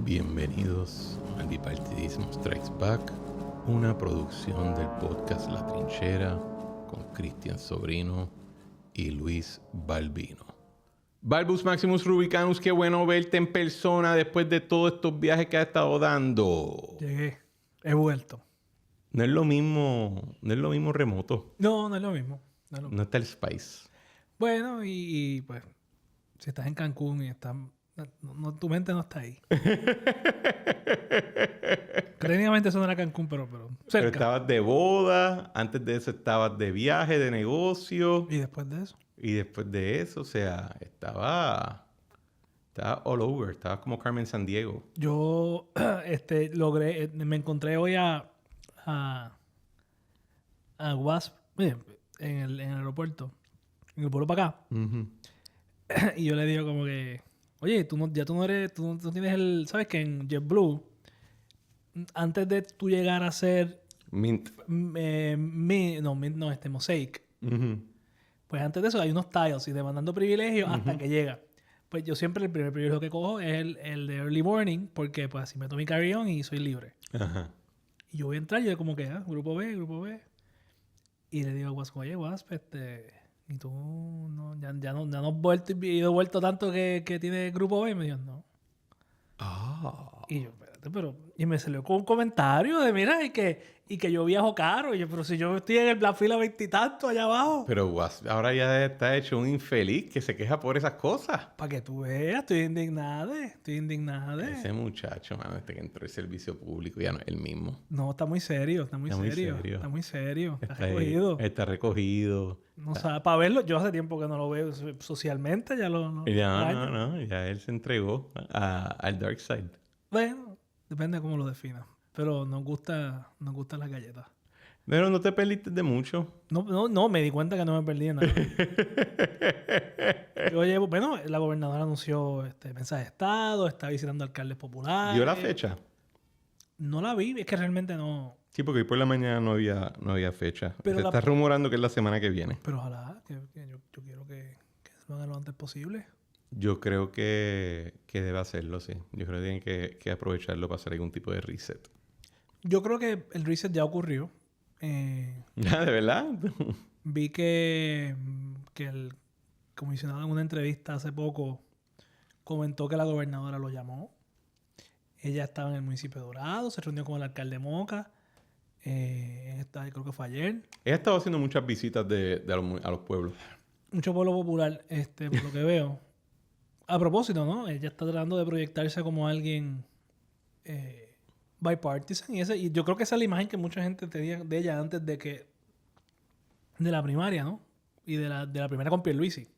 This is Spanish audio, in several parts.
Bienvenidos al Bipartidismo Strikes Back, una producción del podcast La Trinchera con Cristian Sobrino y Luis Balbino. Balbus Maximus Rubicanus, qué bueno verte en persona después de todos estos viajes que has estado dando. Llegué, he vuelto. No es lo mismo remoto. No es lo mismo. No está el Spice. Bueno, y pues, si estás en Cancún y estás... tu mente no está ahí. Técnicamente eso no era Cancún, pero cerca. Pero estabas de boda, antes de eso estabas de viaje, de negocio. ¿Y después de eso? Y después de eso, o sea, estaba all over. Estaba como Carmen Sandiego. Yo logré... me encontré hoy a Wasp en el aeropuerto. En el vuelo para acá. Uh-huh. Y yo le digo como que... Oye, tú no tienes el... ¿Sabes que en JetBlue, antes de tú llegar a ser... Mint. Mint no, Mosaic. Uh-huh. Pues antes de eso hay unos tiles y demandando privilegios hasta que llega. Pues yo siempre el primer privilegio que cojo es el de early morning, porque pues así meto mi carry-on y soy libre. Ajá. Y yo voy a entrar y yo como que, grupo B. Y le digo a Wasp, oye, Wasp, y tú no, ya no has vuelto tanto que tiene grupo B. Y me dijo, no. Y yo, espérate, pero... Y me salió con un comentario de, mira, y que yo viajo caro. Y yo, pero si yo estoy en la fila 20 y tanto allá abajo. Pero ahora ya está hecho un infeliz que se queja por esas cosas. Para que tú veas, estoy indignado. Ese muchacho, mano, que entró al servicio público ya no es el mismo. No, está muy serio. Está muy serio. Está recogido. Está recogido. No sabe, para verlo, yo hace tiempo que no lo veo socialmente, ya lo Ya él se entregó al dark side. Bueno, depende de cómo lo definas. Pero nos gustan las galletas. Pero no te perdiste de mucho. No, me di cuenta que no me perdí de nada. Bueno, la gobernadora anunció mensaje de estado, está visitando alcaldes populares. ¿Dio la fecha? No la vi, es que realmente no... Sí, porque hoy por la mañana no había fecha. Pero se está rumorando que es la semana que viene. Pero ojalá, que yo quiero que se lo hagan lo antes posible. Yo creo que debe hacerlo, sí. Yo creo que tienen que aprovecharlo para hacer algún tipo de reset. Yo creo que el reset ya ocurrió. ¿De verdad? Vi que el comisionado en una entrevista hace poco comentó que la gobernadora lo llamó. Ella estaba en el municipio de Dorado, se reunió con el alcalde Moca. Creo que fue ayer. Ella ha estado haciendo muchas visitas a los pueblos. Mucho pueblo popular, por lo que veo. A propósito, ¿no? Ella está tratando de proyectarse como alguien bipartisan. Y yo creo que esa es la imagen que mucha gente tenía de ella antes de la primaria, ¿no? Y de la primera con Pierluisi.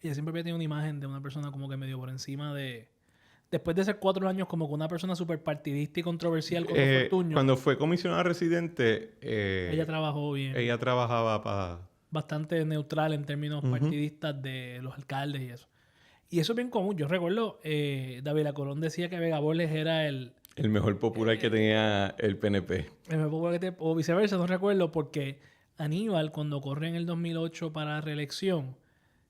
Ella siempre había tenido una imagen de una persona como que medio por encima de... Después de ser 4 años como que una persona súper partidista y controversial con Fortuño. Cuando fue comisionada residente... ella trabajó bien. Ella trabajaba para... Bastante neutral en términos partidistas de los alcaldes y eso. Y eso es bien común. Yo recuerdo, David Colón decía que Vega Borges era el mejor popular que tenía el PNP. El mejor popular o viceversa, no recuerdo, porque Aníbal, cuando corre en el 2008 para reelección,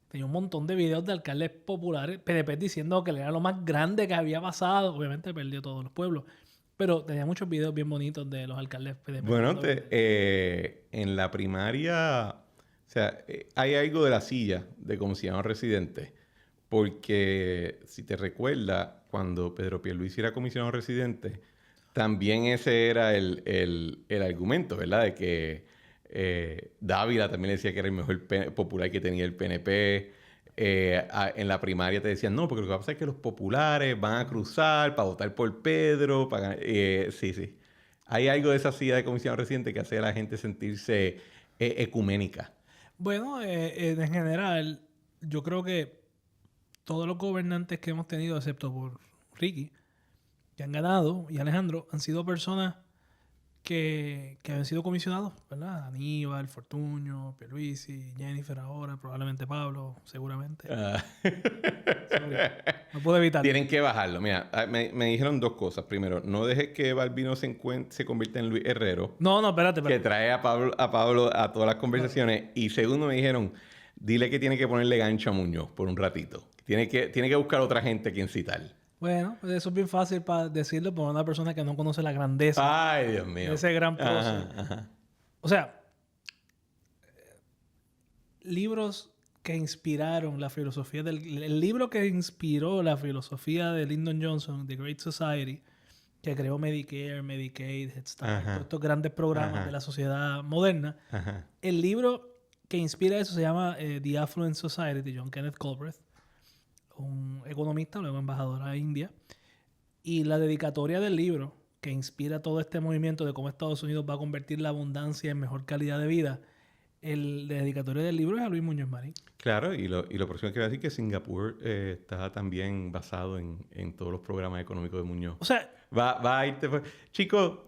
tenía un montón de videos de alcaldes populares, PNP, diciendo que él era lo más grande que había pasado. Obviamente perdió todos los pueblos. Pero tenía muchos videos bien bonitos de los alcaldes PNP. Bueno, en la primaria... O sea, hay algo de la silla de comisionado residente. Porque, si te recuerdas, cuando Pedro Pierluisi era comisionado residente, también ese era el argumento, ¿verdad? De que Dávila también decía que era el mejor popular que tenía el PNP. En la primaria te decían, no, porque lo que pasa es que los populares van a cruzar para votar por Pedro. Sí. Hay algo de esa silla de comisionado residente que hace a la gente sentirse ecuménica. Bueno, en general, yo creo que todos los gobernantes que hemos tenido, excepto por Ricky, que han ganado, y Alejandro, han sido personas que han sido comisionados, ¿verdad? Aníbal, Fortuño, Pierluisi, Jennifer ahora, probablemente Pablo, seguramente. Sorry. No puedo evitarlo. Tienen que bajarlo. Mira, me dijeron 2 cosas. Primero, no dejes que Balbino se convierta en Luis Herrero. No, espérate. Que trae a Pablo a todas las conversaciones. No. Y segundo, me dijeron, dile que tiene que ponerle gancho a Muñoz por un ratito. Tiene que buscar otra gente a quien citar. Bueno, pues eso es bien fácil para decirlo por una persona que no conoce la grandeza Ay, Dios de mío. ese gran prócer. Ajá. O sea, libros que inspiraron la filosofía el libro que inspiró la filosofía de Lyndon Johnson, The Great Society, que creó Medicare, Medicaid, Head Start, Ajá. todos estos grandes programas Ajá. de la sociedad moderna. Ajá. El libro que inspira eso se llama The Affluent Society, de John Kenneth Galbraith, un economista, luego embajador a India. Y la dedicatoria del libro, que inspira todo este movimiento de cómo Estados Unidos va a convertir la abundancia en mejor calidad de vida, el dedicatoria del libro es a Luis Muñoz Marín. Claro, y lo próximo que voy a decir es que Singapur está también basado en todos los programas económicos de Muñoz. O sea, Va a irte... Chicos,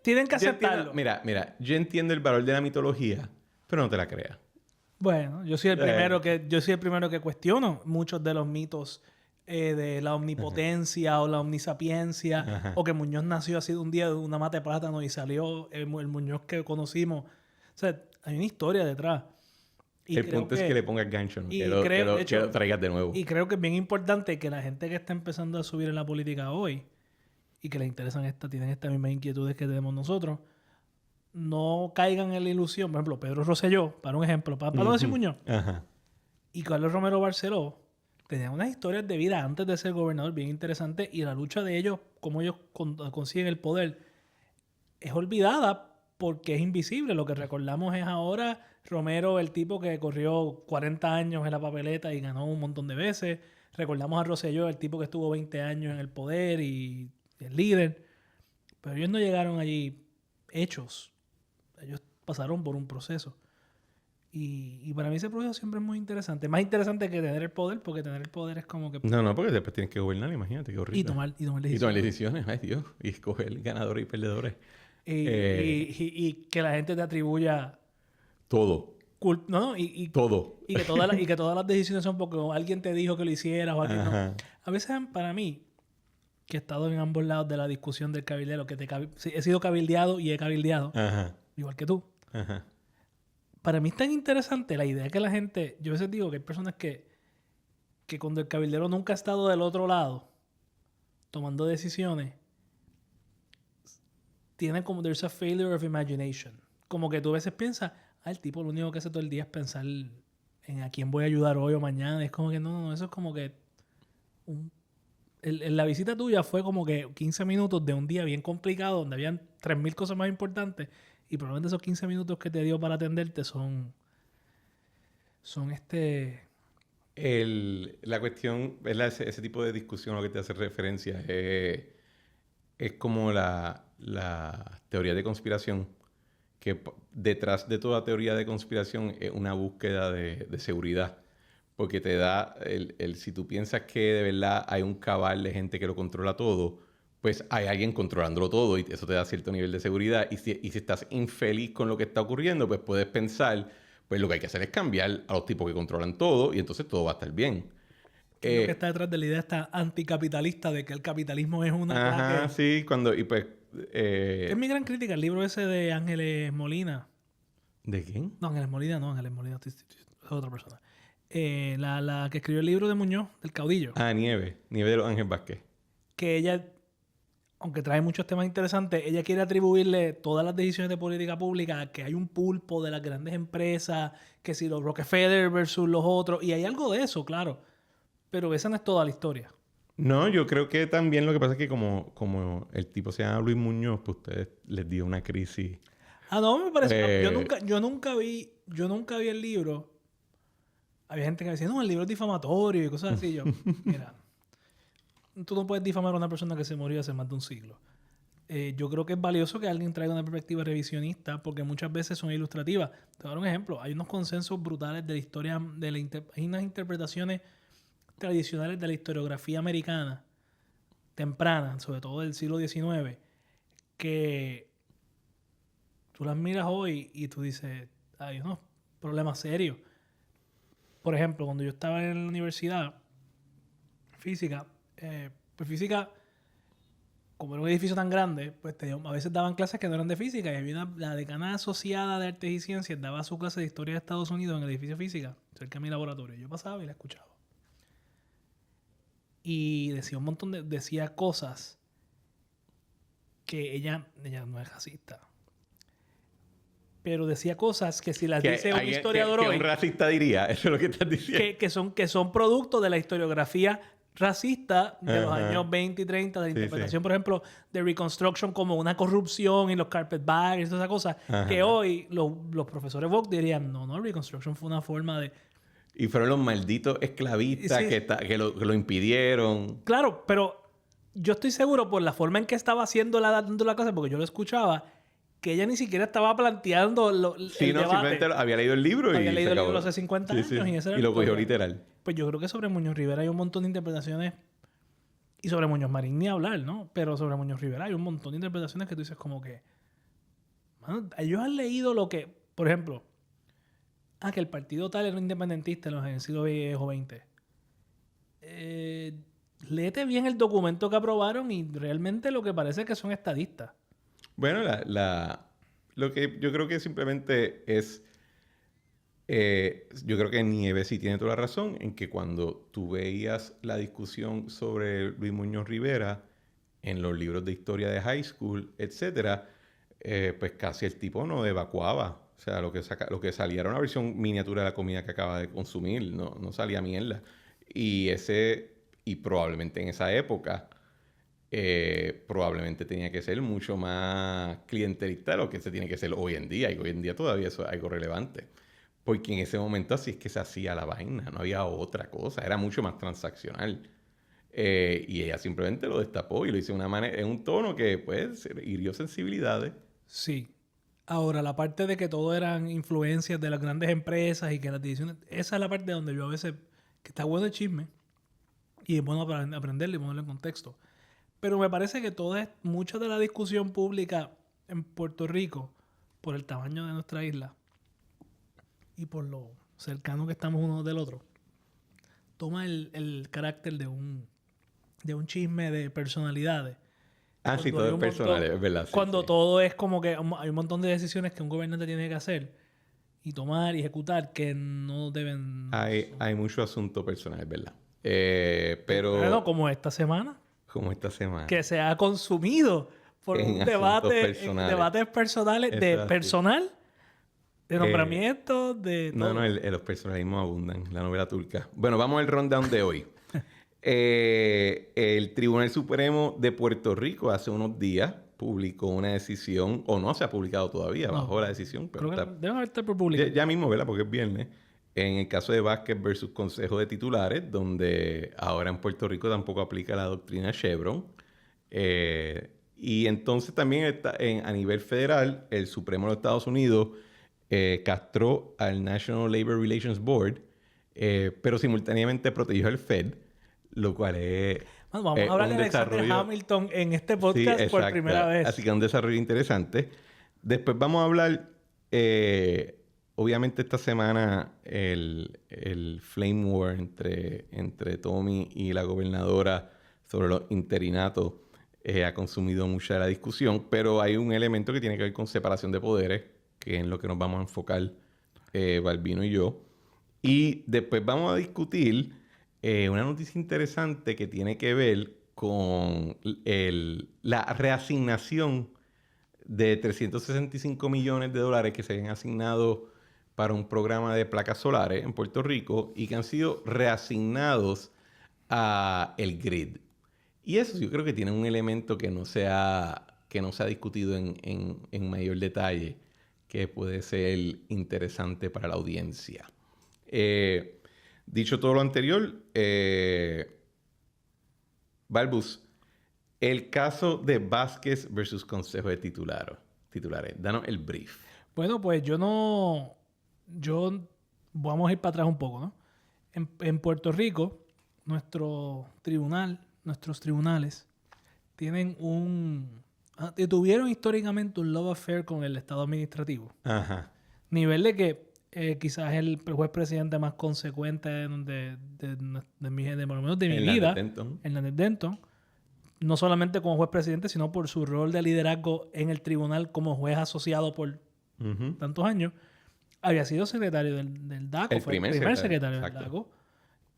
tienen que yo aceptarlo. entiendo, mira, yo entiendo el valor de la mitología, pero no te la creas. Bueno, yo soy el primero que cuestiono muchos de los mitos de la omnipotencia o la omnisapiencia, Ajá. o que Muñoz nació así de un día de una mata de plátano y salió el Muñoz que conocimos. O sea, hay una historia detrás. Y El creo punto es que le pongas gancho, ¿no? y Que lo de hecho, traigas de nuevo. Y creo que es bien importante que la gente que está empezando a subir en la política hoy y que les interesan tienen estas mismas inquietudes que tenemos nosotros, no caigan en la ilusión. Por ejemplo, Pedro Rosselló, para un ejemplo, para no decir Muñoz, Ajá. y Carlos Romero Barceló tenían unas historias de vida antes de ser gobernador bien interesantes, y la lucha de ellos, cómo ellos consiguen el poder, es olvidada porque es invisible. Lo que recordamos es ahora Romero, el tipo que corrió 40 años en la papeleta y ganó un montón de veces. Recordamos a Rosselló, el tipo que estuvo 20 años en el poder y el líder. Pero ellos no llegaron allí hechos. Ellos pasaron por un proceso. Y para mí ese proceso siempre es muy interesante. Más interesante que tener el poder, porque tener el poder es como que... No, porque después tienes que gobernar, imagínate, qué horrible. Y tomar decisiones. Y tomar decisiones, ay Dios. Y escoger ganadores y perdedores. Y que la gente te atribuya... Todo. ¿no? Todo. Y que todas las decisiones son porque alguien te dijo que lo hicieras o alguien no. A veces, para mí, que he estado en ambos lados de la discusión del cabildero, he sido cabildeado y he cabildeado, Ajá. igual que tú. Ajá. Para mí es tan interesante la idea que la gente... Yo a veces digo que hay personas que cuando el cabildero nunca ha estado del otro lado, tomando decisiones, tienen como... There's a failure of imagination. Como que tú a veces piensas... el tipo lo único que hace todo el día es pensar en a quién voy a ayudar hoy o mañana. Es como que no, eso es como que... la visita tuya fue como que 15 minutos de un día bien complicado donde habían 3,000 cosas más importantes, y probablemente esos 15 minutos que te dio para atenderte son La cuestión, ¿verdad? Ese tipo de discusión a lo que te hace referencia es como la teoría de conspiración, que detrás de toda teoría de conspiración es una búsqueda de seguridad. Porque te da si tú piensas que de verdad hay un cabal de gente que lo controla todo, pues hay alguien controlándolo todo y eso te da cierto nivel de seguridad. Y si estás infeliz con lo que está ocurriendo, pues puedes pensar, pues lo que hay que hacer es cambiar a los tipos que controlan todo y entonces todo va a estar bien. Lo que está detrás de la idea está anticapitalista de que el capitalismo es una... Ajá, sí, es mi gran crítica, el libro ese de Ángeles Molina. ¿De quién? No, Ángeles Molina es otra persona. La que escribió el libro de Muñoz, del caudillo. Nieve de los Ángeles Vázquez. Que ella, aunque trae muchos temas interesantes, ella quiere atribuirle todas las decisiones de política pública a que hay un pulpo de las grandes empresas, que si los Rockefeller versus los otros, y hay algo de eso, claro. Pero esa no es toda la historia. No, yo creo que también lo que pasa es que como el tipo se llama Luis Muñoz, pues ustedes les dio una crisis. No, me parece... Yo nunca vi el libro. Había gente que me decía, no, el libro es difamatorio y cosas así. Yo, mira, tú no puedes difamar a una persona que se murió hace más de un siglo. Yo creo que es valioso que alguien traiga una perspectiva revisionista porque muchas veces son ilustrativas. Te voy a dar un ejemplo. Hay unos consensos brutales de la historia, hay unas interpretaciones tradicionales de la historiografía americana temprana, sobre todo del siglo XIX, que tú las miras hoy y tú dices, hay unos problemas serios. Por ejemplo, cuando yo estaba en la universidad, física, como era un edificio tan grande, pues a veces daban clases que no eran de física, y había la decana asociada de Artes y Ciencias daba su clase de Historia de Estados Unidos en el edificio de física, cerca de mi laboratorio. Yo pasaba y la escuchaba. y decía decía cosas que ella no es racista. Pero decía cosas que si las dice un historiador que hoy... un racista diría, eso es lo que estás diciendo. Que son producto de la historiografía racista de los años 20 y 30, de la interpretación, por ejemplo, de Reconstruction como una corrupción y los carpetbaggers y todas esas cosas, que hoy los profesores Vogue dirían, no, Reconstruction fue una forma de... Y fueron los malditos esclavistas que lo impidieron. Claro, pero yo estoy seguro por la forma en que estaba dando la clase, porque yo lo escuchaba, que ella ni siquiera estaba planteando el debate. Simplemente había leído el libro había leído el libro hace 50 años. Y lo cogió literal. Pues yo creo que sobre Muñoz Rivera hay un montón de interpretaciones, y sobre Muñoz Marín ni hablar, ¿no? Pero sobre Muñoz Rivera hay un montón de interpretaciones que tú dices como que... Mano, ellos han leído lo que... Por ejemplo, que el partido tal era independentista en el siglo XX. Léete bien el documento que aprobaron y realmente lo que parece es que son estadistas. Bueno, lo que yo creo que simplemente es... yo creo que Nieves sí tiene toda la razón en que cuando tú veías la discusión sobre Luis Muñoz Rivera en los libros de historia de high school, etcétera, pues casi el tipo no evacuaba. O sea, lo que salía era una versión miniatura de la comida que acaba de consumir. No salía mierda. Y probablemente en esa época... probablemente tenía que ser mucho más clientelista de lo que se tiene que ser hoy en día. Y hoy en día todavía eso es algo relevante. Porque en ese momento así es que se hacía la vaina. No había otra cosa. Era mucho más transaccional. Y ella simplemente lo destapó y lo hizo de una manera, en un tono que pues hirió sensibilidades. Sí. Ahora, la parte de que todo eran influencias de las grandes empresas y que las decisiones... Esa es la parte donde yo a veces... Que está bueno el chisme. Y es bueno para aprenderlo y ponerlo en contexto. Pero me parece que mucha de la discusión pública en Puerto Rico, por el tamaño de nuestra isla y por lo cercano que estamos uno del otro, toma el carácter de un chisme de personalidades. Sí, todo es personal, es verdad. Cuando todo es como que hay un montón de decisiones que un gobernante tiene que hacer y tomar y ejecutar que no deben... Hay mucho asunto personal, es verdad. Pero... Bueno, como esta semana. Que se ha consumido por un debates personales de personal, de nombramiento, de todo. No, los personalismos abundan, la novela turca. Bueno, vamos al rundown de hoy. El Tribunal Supremo de Puerto Rico hace unos días publicó una decisión, o no se ha publicado todavía, bajó la decisión. Pero debe haber estar por publicar. Ya mismo, ¿verdad? Porque es viernes. En el caso de Vázquez versus Consejo de Titulares, donde ahora en Puerto Rico tampoco aplica la doctrina Chevron. Y entonces también a nivel federal, el Supremo de los Estados Unidos castró al National Labor Relations Board, pero simultáneamente protegió al Fed, lo cual es... Vamos a hablar de Alexander Hamilton en este podcast por primera vez. Así que es un desarrollo interesante. Después vamos a hablar... obviamente esta semana el flame war entre Tommy y la gobernadora sobre los interinatos ha consumido mucha de la discusión, pero hay un elemento que tiene que ver con separación de poderes, que es en lo que nos vamos a enfocar Balbino y yo. Y después vamos a discutir una noticia interesante que tiene que ver con la reasignación de $365 millones que se habían asignado para un programa de placas solares en Puerto Rico y que han sido reasignados a el grid. Y eso yo creo que tiene un elemento que no se ha discutido en mayor detalle, que puede ser interesante para la audiencia. Dicho todo lo anterior, Balbus, el caso de Vázquez versus Consejo de Titulares. Danos el brief. Bueno, pues vamos a ir para atrás un poco, ¿no? En Puerto Rico, nuestros tribunales tuvieron históricamente un love affair con el Estado administrativo. Ajá. Nivel de que quizás el juez presidente más consecuente de mi vida, Hernández Denton, no solamente como juez presidente, sino por su rol de liderazgo en el tribunal como juez asociado por tantos años, había sido secretario del DACO. El primer secretario del DACO.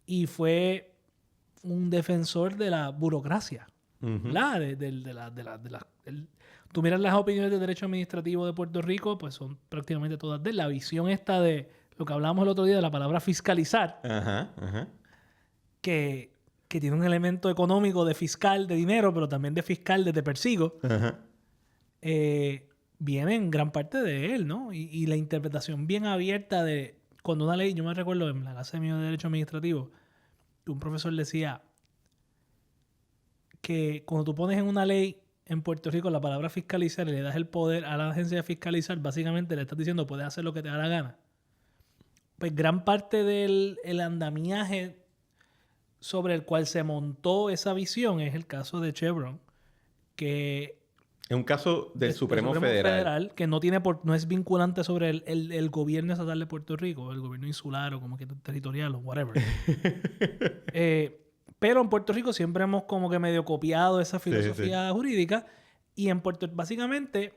Y fue un defensor de la burocracia. ¿Verdad? Tú miras las opiniones de derecho administrativo de Puerto Rico, pues son prácticamente todas de él. La visión esta de lo que hablábamos el otro día de la palabra fiscalizar, que tiene un elemento económico de fiscal de dinero, pero también de fiscal de te persigo, viene en gran parte de él, ¿no? Y la interpretación bien abierta de cuando una ley, yo me recuerdo en la clase mía de derecho administrativo, un profesor decía que cuando tú pones en una ley en Puerto Rico la palabra fiscalizar y le das el poder a la agencia de fiscalizar, básicamente le estás diciendo puedes hacer lo que te da la gana. Pues gran parte del andamiaje sobre el cual se montó esa visión es el caso de Chevron, que es un caso del Supremo Federal que no es vinculante sobre el gobierno estatal de Puerto Rico, el gobierno insular o como que territorial o whatever. Pero en Puerto Rico siempre hemos como que medio copiado esa filosofía jurídica. Y en Puerto Rico, básicamente,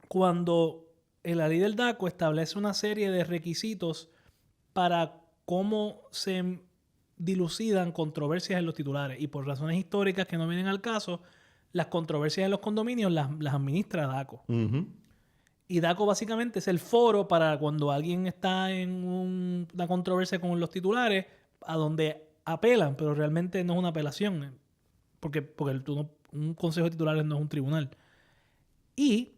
cuando la ley del DACO establece una serie de requisitos para cómo se dilucidan controversias en los titulares. Y por razones históricas que no vienen al caso, las controversias en los condominios las administra DACO. Y DACO básicamente es el foro para cuando alguien está en una controversia con los titulares, a donde apelan, pero realmente no es una apelación, porque un consejo de titulares no es un tribunal. Y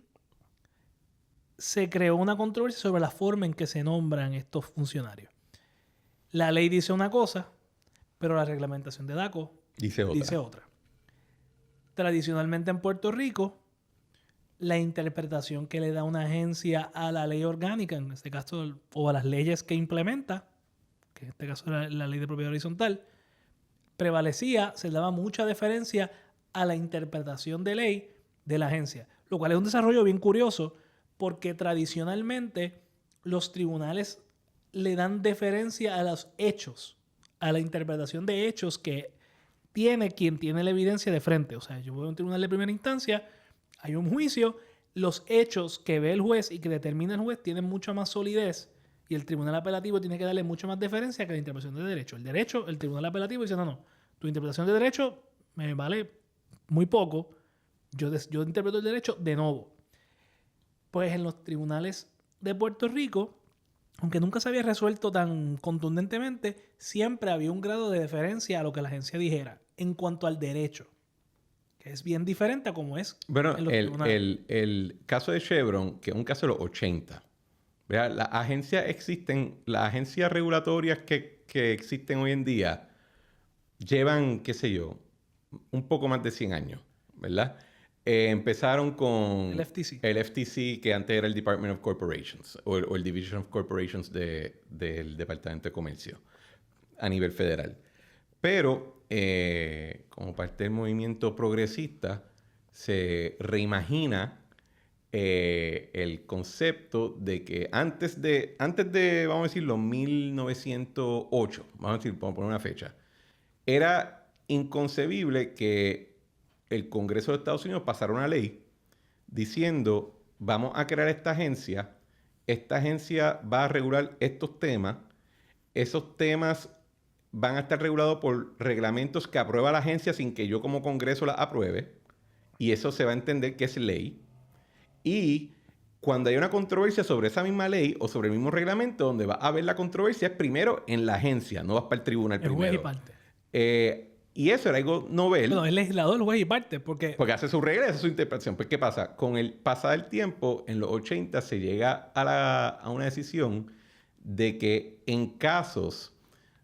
se creó una controversia sobre la forma en que se nombran estos funcionarios. La ley dice una cosa, pero la reglamentación de DACO dice otra. Tradicionalmente en Puerto Rico, la interpretación que le da una agencia a la ley orgánica, en este caso, o a las leyes que implementa, que en este caso era la ley de propiedad horizontal, prevalecía, se le daba mucha deferencia a la interpretación de ley de la agencia, lo cual es un desarrollo bien curioso porque tradicionalmente los tribunales le dan deferencia a los hechos, a la interpretación de hechos que tiene quien tiene la evidencia de frente. O sea, yo voy a un tribunal de primera instancia, hay un juicio, los hechos que ve el juez y que determina el juez tienen mucha más solidez y el tribunal apelativo tiene que darle mucha más deferencia que la interpretación de derecho. El tribunal apelativo dice, no, tu interpretación de derecho me vale muy poco, yo interpreto el derecho de novo. Pues en los tribunales de Puerto Rico, aunque nunca se había resuelto tan contundentemente, siempre había un grado de deferencia a lo que la agencia dijera en cuanto al derecho, que es bien diferente a como es en los tribunales. El caso de Chevron, que es un caso de los 80, ¿verdad? Las agencias regulatorias que existen hoy en día llevan, qué sé yo, un poco más de 100 años, ¿verdad? Empezaron con el FTC, que antes era el Department of Corporations, o el Division of Corporations del Departamento de Comercio a nivel federal. Pero, como parte del movimiento progresista, se reimagina el concepto de que antes de, vamos a decirlo, 1908, vamos a poner una fecha, era inconcebible que el Congreso de Estados Unidos pasara una ley diciendo, vamos a crear esta agencia va a regular estos temas, esos temas van a estar regulados por reglamentos que aprueba la agencia sin que yo como Congreso la apruebe, y eso se va a entender que es ley. Y cuando hay una controversia sobre esa misma ley o sobre el mismo reglamento, donde va a haber la controversia es primero en la agencia, no vas para el tribunal primero. El juez y parte. Y eso era algo novel. No, el legislador, el juez y parte, porque hace su regla, hace su interpretación. Pues, ¿qué pasa? Con el pasar del tiempo, en los 80 se llega a una decisión de que en casos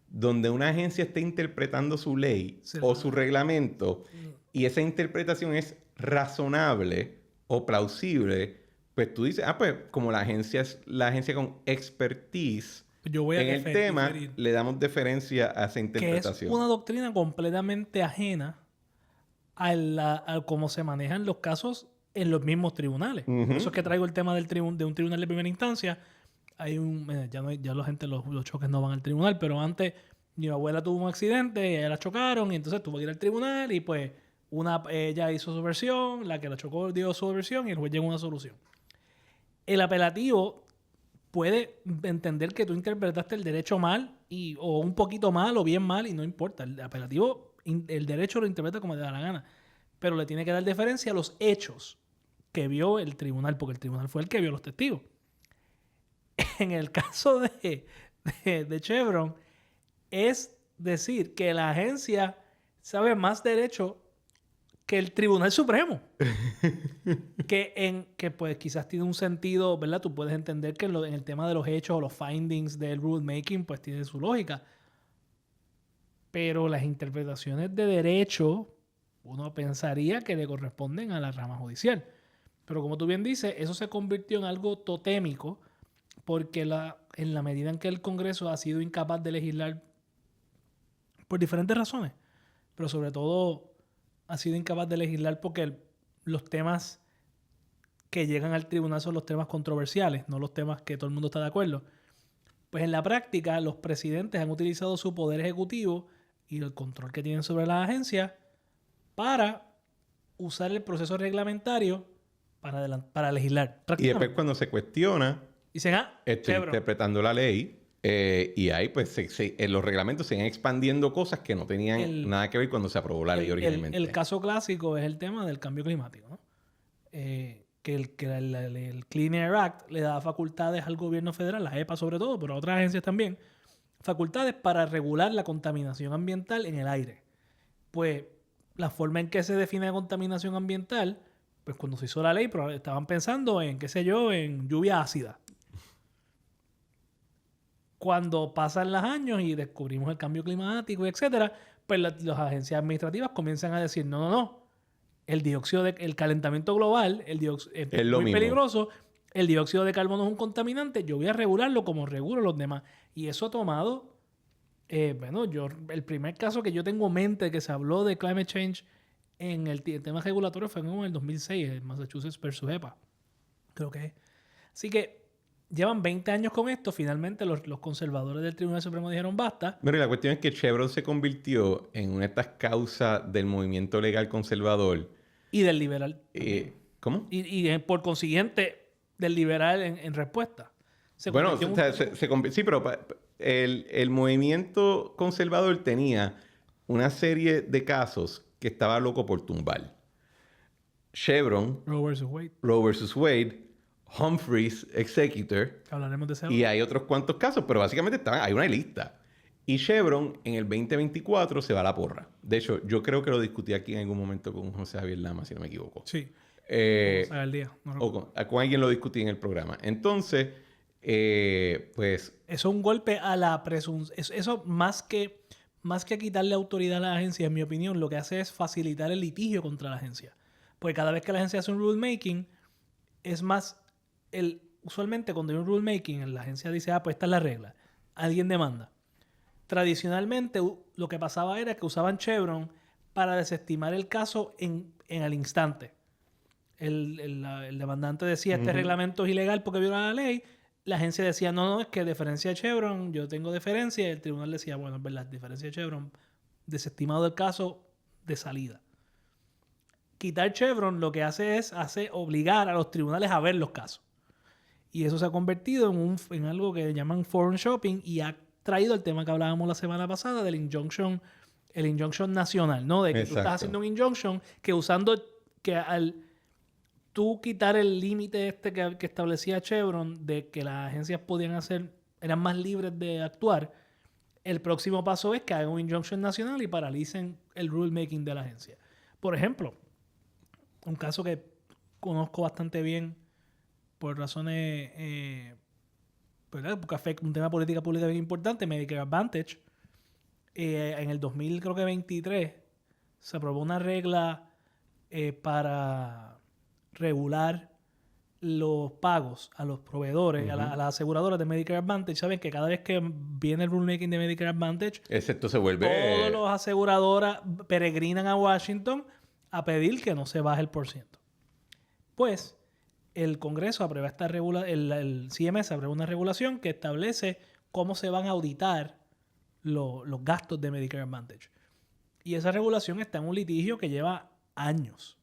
donde una agencia esté interpretando su ley o su reglamento y esa interpretación es razonable o plausible, pues tú dices, pues como la agencia es la agencia con expertise en el tema, le damos deferencia a esa interpretación. Que es una doctrina completamente ajena a cómo se manejan los casos en los mismos tribunales. Por eso es que traigo el tema de un tribunal de primera instancia. Hay ya la gente, los choques no van al tribunal, pero antes mi abuela tuvo un accidente y ella la chocaron y entonces tuvo que ir al tribunal y pues ella hizo su versión, la que la chocó dio su versión y el juez llegó a una solución. El apelativo puede entender que tú interpretaste el derecho mal o un poquito mal o bien mal y no importa. El apelativo, el derecho lo interpreta como te da la gana. Pero le tiene que dar deferencia a los hechos que vio el tribunal, porque el tribunal fue el que vio los testigos. En el caso de Chevron, es decir que la agencia sabe más derecho que el Tribunal Supremo. que pues quizás tiene un sentido, ¿verdad? Tú puedes entender que en el tema de los hechos o los findings del rulemaking, pues tiene su lógica. Pero las interpretaciones de derecho, uno pensaría que le corresponden a la rama judicial. Pero como tú bien dices, eso se convirtió en algo totémico porque en la medida en que el Congreso ha sido incapaz de legislar por diferentes razones, pero sobre todo ha sido incapaz de legislar porque los temas que llegan al tribunal son los temas controversiales, no los temas que todo el mundo está de acuerdo. Pues en la práctica, los presidentes han utilizado su poder ejecutivo y el control que tienen sobre las agencias para usar el proceso reglamentario para legislar. Y después cuando se cuestiona, dicen, estoy interpretando la ley, y ahí pues en los reglamentos se van expandiendo cosas que no tenían nada que ver cuando se aprobó la ley originalmente. El caso clásico es el tema del cambio climático, ¿no? Que el Clean Air Act le da facultades al gobierno federal, la EPA sobre todo, pero a otras agencias también, facultades para regular la contaminación ambiental en el aire. Pues la forma en que se define la contaminación ambiental, pues cuando se hizo la ley, estaban pensando en, qué sé yo, en lluvia ácida. Cuando pasan los años y descubrimos el cambio climático, etcétera, pues las agencias administrativas comienzan a decir, no. El calentamiento global es muy peligroso. El dióxido de carbono es un contaminante. Yo voy a regularlo como regulo los demás. Y eso ha tomado... el primer caso que yo tengo en mente que se habló de climate change en el tema regulatorio fue en el 2006, en Massachusetts versus EPA. Creo que es. Así que llevan 20 años con esto. Finalmente los conservadores del Tribunal Supremo dijeron basta. Pero la cuestión es que Chevron se convirtió en una de estas causas del movimiento legal conservador. Y del liberal. ¿Cómo? Y por consiguiente del liberal en respuesta. Sí, pero el movimiento conservador tenía una serie de casos que estaba loco por tumbar. Chevron, Roe versus Wade, Humphreys Executor. Hablaremos de ese. Y hay otros cuantos casos, pero básicamente hay una lista. Y Chevron en el 2024 se va a la porra. De hecho, yo creo que lo discutí aquí en algún momento con José Javier Lama, si no me equivoco. Sí. Con alguien lo discutí en el programa. Entonces, pues... Eso es un golpe a la presunción. Eso más que quitarle autoridad a la agencia, en mi opinión, lo que hace es facilitar el litigio contra la agencia. Porque cada vez que la agencia hace un rulemaking, es más... Usualmente cuando hay un rulemaking, la agencia dice, pues esta es la regla. Alguien demanda. Tradicionalmente, lo que pasaba era que usaban Chevron para desestimar el caso en el instante. El demandante decía, este reglamento es ilegal porque viola la ley. La agencia decía, no, es que deferencia de Chevron, yo tengo deferencia. Y el tribunal decía, bueno, es verdad, deferencia de Chevron, desestimado el caso de salida. Quitar Chevron lo que hace obligar a los tribunales a ver los casos. Y eso se ha convertido en algo que llaman forum shopping y ha traído el tema que hablábamos la semana pasada del injunction, el injunction nacional, ¿no? De que tú estás haciendo un injunction que al tú quitar el límite que establecía Chevron de que las agencias eran más libres de actuar, el próximo paso es que hagan un injunction nacional y paralicen el rulemaking de la agencia. Por ejemplo, un caso que conozco bastante bien por razones... ¿verdad? Porque afecta un tema de política pública bien importante, Medicare Advantage. En el 2023 se aprobó una regla para regular los pagos a los proveedores, a las aseguradoras de Medicare Advantage. Saben que cada vez que viene el rulemaking de Medicare Advantage, excepto se vuelve... todas las aseguradoras peregrinan a Washington a pedir que no se baje el %. Pues el Congreso aprueba el CMS aprueba una regulación que establece cómo se van a auditar los gastos de Medicare Advantage. Y esa regulación está en un litigio que lleva años.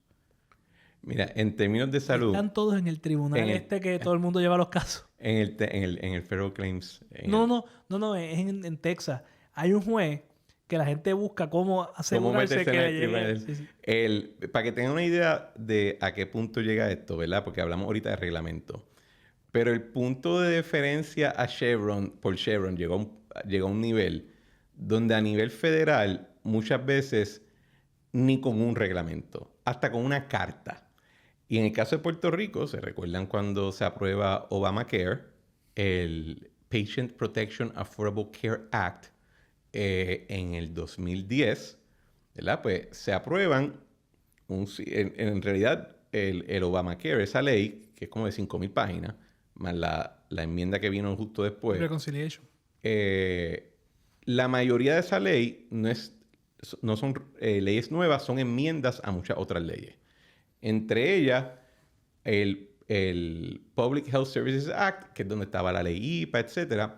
Mira, en términos de salud... Están todos en el tribunal que todo el mundo lleva los casos. En el Federal Claims. No, es en Texas. Hay un juez que la gente busca cómo asegurarse que le llegue. Sí. Para que tengan una idea de a qué punto llega esto, ¿verdad? Porque hablamos ahorita de reglamento. Pero el punto de deferencia a por Chevron llegó a un nivel donde a nivel federal muchas veces ni con un reglamento, hasta con una carta. Y en el caso de Puerto Rico, ¿se recuerdan cuando se aprueba Obamacare, el Patient Protection Affordable Care Act, en el 2010, ¿verdad? Pues se aprueban, en realidad, el Obamacare, esa ley, que es como de 5,000 páginas, más la enmienda que vino justo después. Reconciliation. La mayoría de esa ley no son leyes nuevas, son enmiendas a muchas otras leyes. Entre ellas, el Public Health Services Act, que es donde estaba la ley IPA, etc.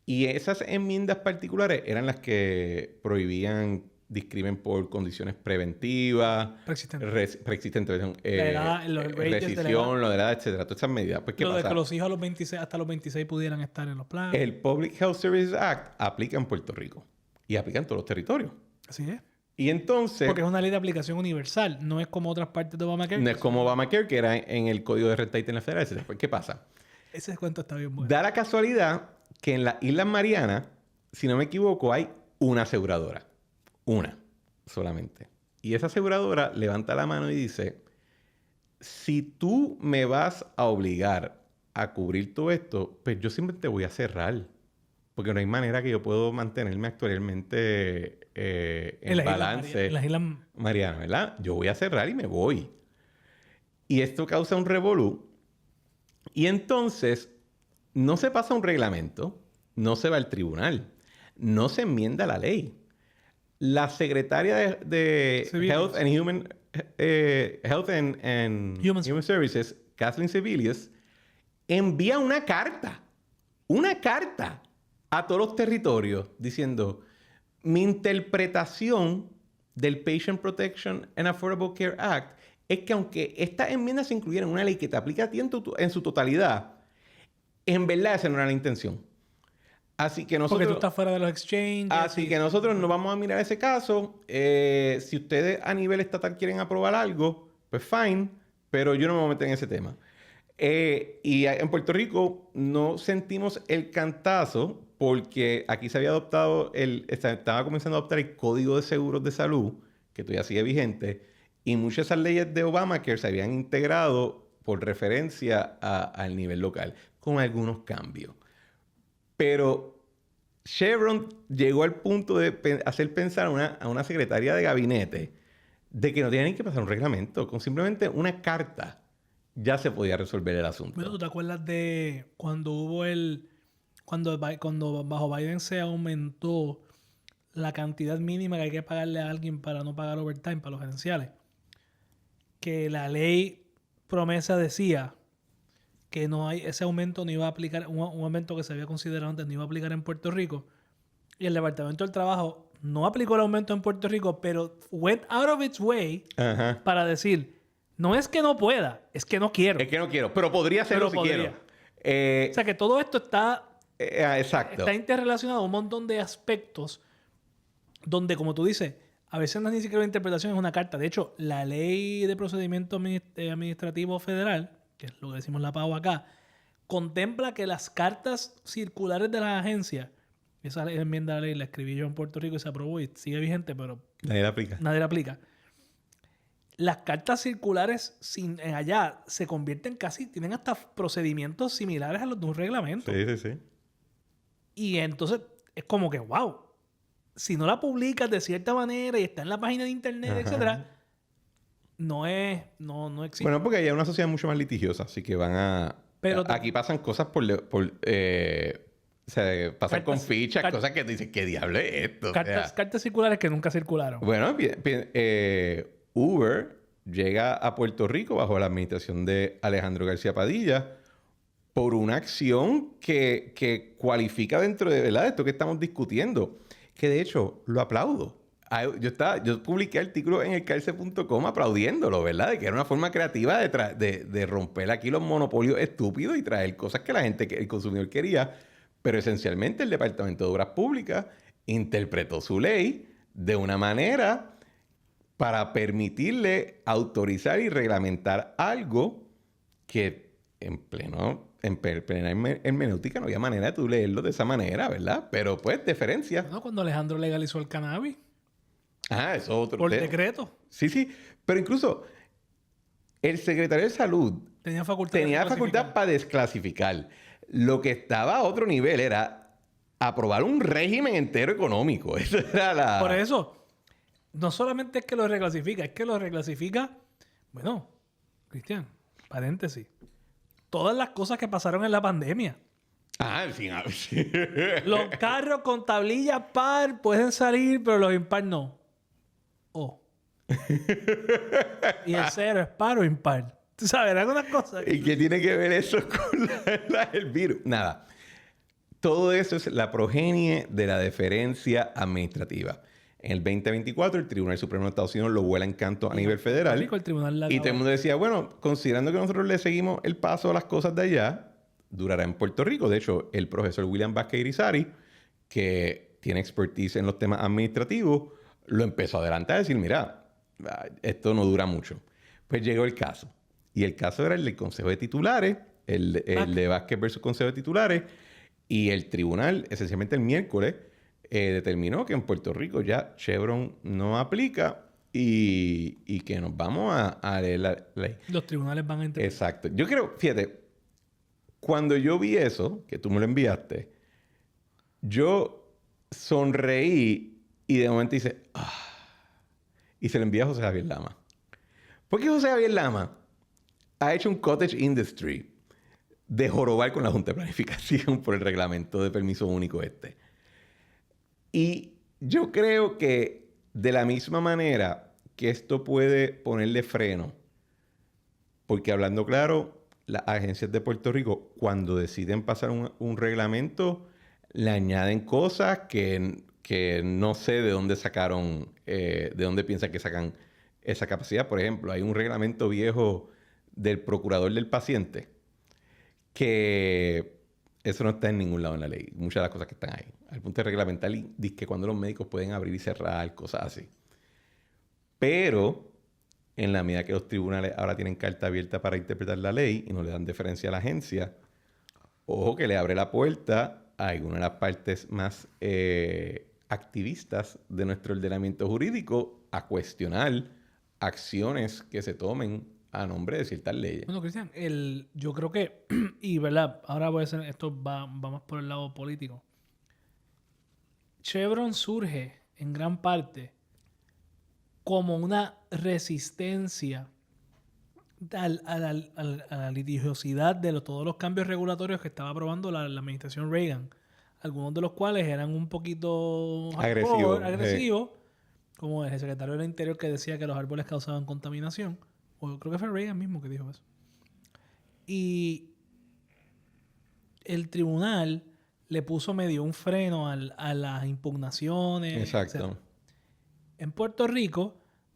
Y esas enmiendas particulares eran las que prohibían discrimen por condiciones preventivas, preexistentes, rescisión, lo de la edad, etc. Todas esas medidas. Pues, ¿qué pasa? De que los hijos hasta los 26 pudieran estar en los planes. El Public Health Services Act aplica en Puerto Rico y aplica en todos los territorios. Así es. Y entonces... Porque es una ley de aplicación universal. No es como otras partes de Obamacare. No es como Obamacare, que era en el Código de Renta Interna Federal, etc. Pues, ¿qué pasa? Ese descuento está bien bueno. Da la casualidad que en las Islas Marianas, si no me equivoco, hay una aseguradora. Una solamente. Y esa aseguradora levanta la mano y dice, si tú me vas a obligar a cubrir todo esto, pues yo siempre te voy a cerrar. Porque no hay manera que yo puedo mantenerme actualmente en balance. En las Islas Marianas, ¿verdad? Yo voy a cerrar y me voy. Y esto causa un revolú. Y entonces, no se pasa un reglamento, no se va al tribunal, no se enmienda la ley. La secretaria de Health and Human Services, Kathleen Sebelius, envía una carta a todos los territorios diciendo, mi interpretación del Patient Protection and Affordable Care Act es que aunque estas enmiendas se incluyeran en una ley que te aplica a ti en su totalidad, en verdad esa no era la intención. Así que nosotros... Porque tú estás fuera de los exchanges. Así que nosotros no vamos a mirar ese caso. Si ustedes a nivel estatal quieren aprobar algo, pues fine, pero yo no me voy a meter en ese tema. Y en Puerto Rico no sentimos el cantazo porque aquí se había adoptado estaba comenzando a adoptar el Código de Seguros de Salud, que todavía sigue vigente, y muchas de esas leyes de Obamacare se habían integrado por referencia al nivel local, con algunos cambios. Pero Chevron llegó al punto de hacer pensar a una secretaria de gabinete de que no tenía ni que pasar un reglamento, con simplemente una carta ya se podía resolver el asunto. Bueno, ¿tú te acuerdas de cuando hubo cuando bajo Biden se aumentó la cantidad mínima que hay que pagarle a alguien para no pagar overtime para los gerenciales? Que la ley promesa decía que ese aumento no iba a aplicar, un aumento que se había considerado antes no iba a aplicar en Puerto Rico. Y el Departamento del Trabajo no aplicó el aumento en Puerto Rico, pero went out of its way para decir, no es que no pueda, es que no quiero. Es que no quiero, pero podría hacerlo si quiero. O sea que todo esto está interrelacionado a un montón de aspectos donde, como tú dices, a veces no es ni siquiera una interpretación, es una carta. De hecho, la Ley de Procedimiento Administrativo Federal, que es lo que decimos la PAO acá, contempla que las cartas circulares de las agencias, esa enmienda de la ley la escribí yo en Puerto Rico y se aprobó y sigue vigente, pero nadie la aplica. Las cartas circulares allá se convierten tienen hasta procedimientos similares a los de un reglamento. Sí. Y entonces es como que, wow, si no la publicas de cierta manera y está en la página de internet, etcétera, no existe. Bueno, porque hay una sociedad mucho más litigiosa, así que aquí pasan cosas pasan con fichas, cosas que te dicen, ¿qué diablo es esto? Cartas circulares que nunca circularon. Bueno, Uber llega a Puerto Rico bajo la administración de Alejandro García Padilla por una acción que cualifica dentro de, ¿verdad?, esto que estamos discutiendo. Que de hecho lo aplaudo. Yo publiqué artículos en elcalce.com aplaudiéndolo, ¿verdad? De que era una forma creativa de romper aquí los monopolios estúpidos y traer cosas que la gente, que el consumidor quería. Pero esencialmente el Departamento de Obras Públicas interpretó su ley de una manera para permitirle autorizar y reglamentar algo que en plena hermenéutica no había manera de tú leerlo de esa manera, ¿verdad? Pero pues, deferencia. Bueno, cuando Alejandro legalizó el cannabis. Ah, eso es otro Por tema. decreto. Sí. Pero incluso el secretario de Salud Tenía facultad para desclasificar. Lo que estaba a otro nivel era aprobar un régimen entero económico. Eso era la... Por eso, no solamente es que lo reclasifica, es que lo reclasifica... Bueno, Cristian, paréntesis. Todas las cosas que pasaron en la pandemia. Ah, sí. Los carros con tablilla par pueden salir, pero los impar no. Y el cero es par o impar. ¿Tú sabes? Algunas cosas. ¿Y qué tiene que ver eso con el virus? Nada. Todo eso es la progenie de la deferencia administrativa. En el 2024, el Tribunal Supremo de Estados Unidos lo vuela en canto a nivel federal. El tribunal Y todo el mundo decía, bueno, considerando que nosotros le seguimos el paso a las cosas de allá, durará en Puerto Rico. De hecho, el profesor William Vázquez Irizarry, que tiene expertise en los temas administrativos, lo empezó a adelantar y decir, mira, esto no dura mucho. Pues llegó el caso. Y el caso era el del Consejo de Titulares, el de Vázquez versus Consejo de Titulares. Y el tribunal, esencialmente el miércoles, determinó que en Puerto Rico ya Chevron no aplica y que nos vamos a leer la ley. Los tribunales van a interpretar. Exacto. Yo creo, fíjate, cuando yo vi eso, que tú me lo enviaste, yo sonreí y de momento hice, y se lo envié a José Javier Lama. Porque José Javier Lama ha hecho un cottage industry de jorobar con la Junta de Planificación por el reglamento de permiso único este. Y yo creo que de la misma manera que esto puede ponerle freno, porque hablando claro, las agencias de Puerto Rico, cuando deciden pasar un reglamento, le añaden cosas que no sé de dónde sacaron, de dónde piensan que sacan esa capacidad. Por ejemplo, hay un reglamento viejo del procurador del paciente que eso no está en ningún lado en la ley. Muchas de las cosas que están ahí. Al punto de reglamentar, dice que cuando los médicos pueden abrir y cerrar, cosas así. Pero, en la medida que los tribunales ahora tienen carta abierta para interpretar la ley y no le dan deferencia a la agencia, ojo que le abre la puerta a alguna de las partes más activistas de nuestro ordenamiento jurídico a cuestionar acciones que se tomen a nombre de ciertas leyes. Bueno, Cristian, yo creo que, y verdad, ahora voy a hacer esto, va más por el lado político. Chevron surge en gran parte como una resistencia a la litigiosidad de todos los cambios regulatorios que estaba aprobando la administración Reagan. Algunos de los cuales eran un poquito agresivos, como el secretario del Interior que decía que los árboles causaban contaminación. O creo que fue Reagan mismo que dijo eso. Y el tribunal le puso medio un freno a las impugnaciones. Exacto. Etcétera. En Puerto Rico,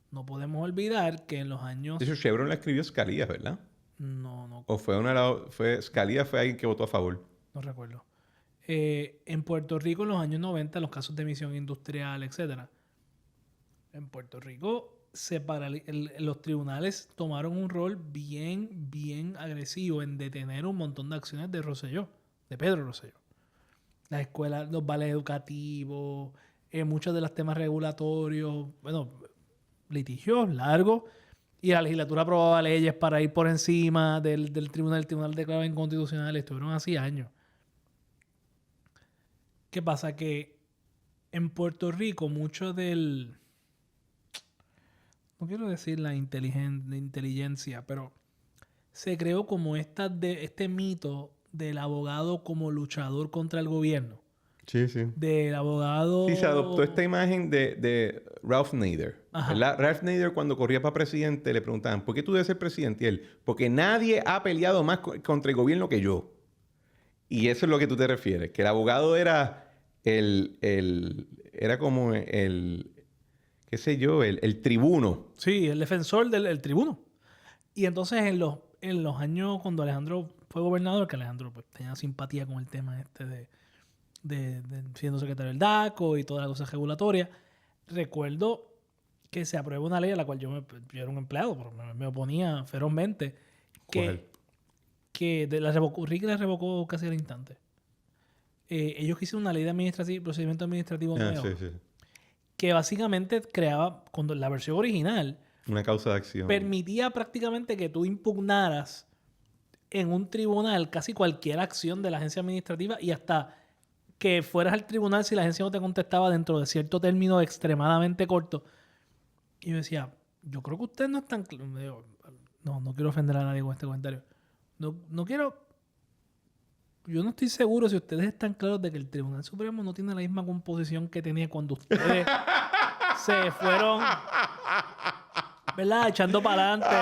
no podemos olvidar que en los años... De hecho, Chevron la escribió Scalia, ¿verdad? No. ¿O fue Scalia fue alguien que votó a favor? No recuerdo. En Puerto Rico, en los años 90, los casos de emisión industrial, etcétera. En Puerto Rico, los tribunales tomaron un rol bien agresivo en detener un montón de acciones de Rosselló, de Pedro Rosselló. Las escuelas, los vales educativos, muchos de los temas regulatorios, bueno, litigios largos, y la legislatura aprobaba leyes para ir por encima del tribunal. El tribunal declaraba inconstitucional. Estuvieron así años. ¿Qué pasa? Que en Puerto Rico mucho del... No quiero decir la inteligencia, pero se creó como este mito del abogado como luchador contra el gobierno. Sí. Del abogado... Sí, se adoptó esta imagen de Ralph Nader. ¿Verdad? Ralph Nader, cuando corría para presidente, le preguntaban, ¿por qué tú debes ser presidente? Y él, porque nadie ha peleado más contra el gobierno que yo. Y eso es lo que tú te refieres, que el abogado era era como el qué sé yo, el tribuno. Sí, el defensor del tribuno. Y entonces en los años cuando Alejandro fue gobernador, que Alejandro pues, tenía simpatía con el tema de siendo secretario del DACO y todas las cosas regulatorias, recuerdo que se aprueba una ley a la cual yo era un empleado, pero me oponía ferozmente, ¿Cuál? que Ricky la revocó casi al instante. Ellos hicieron una ley de procedimiento administrativo nuevo, Sí, sí. que básicamente creaba, cuando la versión original, Una causa de acción. permitía prácticamente que tú impugnaras en un tribunal casi cualquier acción de la agencia administrativa y hasta que fueras al tribunal si la agencia no te contestaba dentro de cierto término extremadamente corto. Y yo decía, yo creo que usted no es tan... No quiero ofender a nadie con este comentario. No quiero... Yo no estoy seguro si ustedes están claros de que el Tribunal Supremo no tiene la misma composición que tenía cuando ustedes se fueron, ¿verdad? Echando para adelante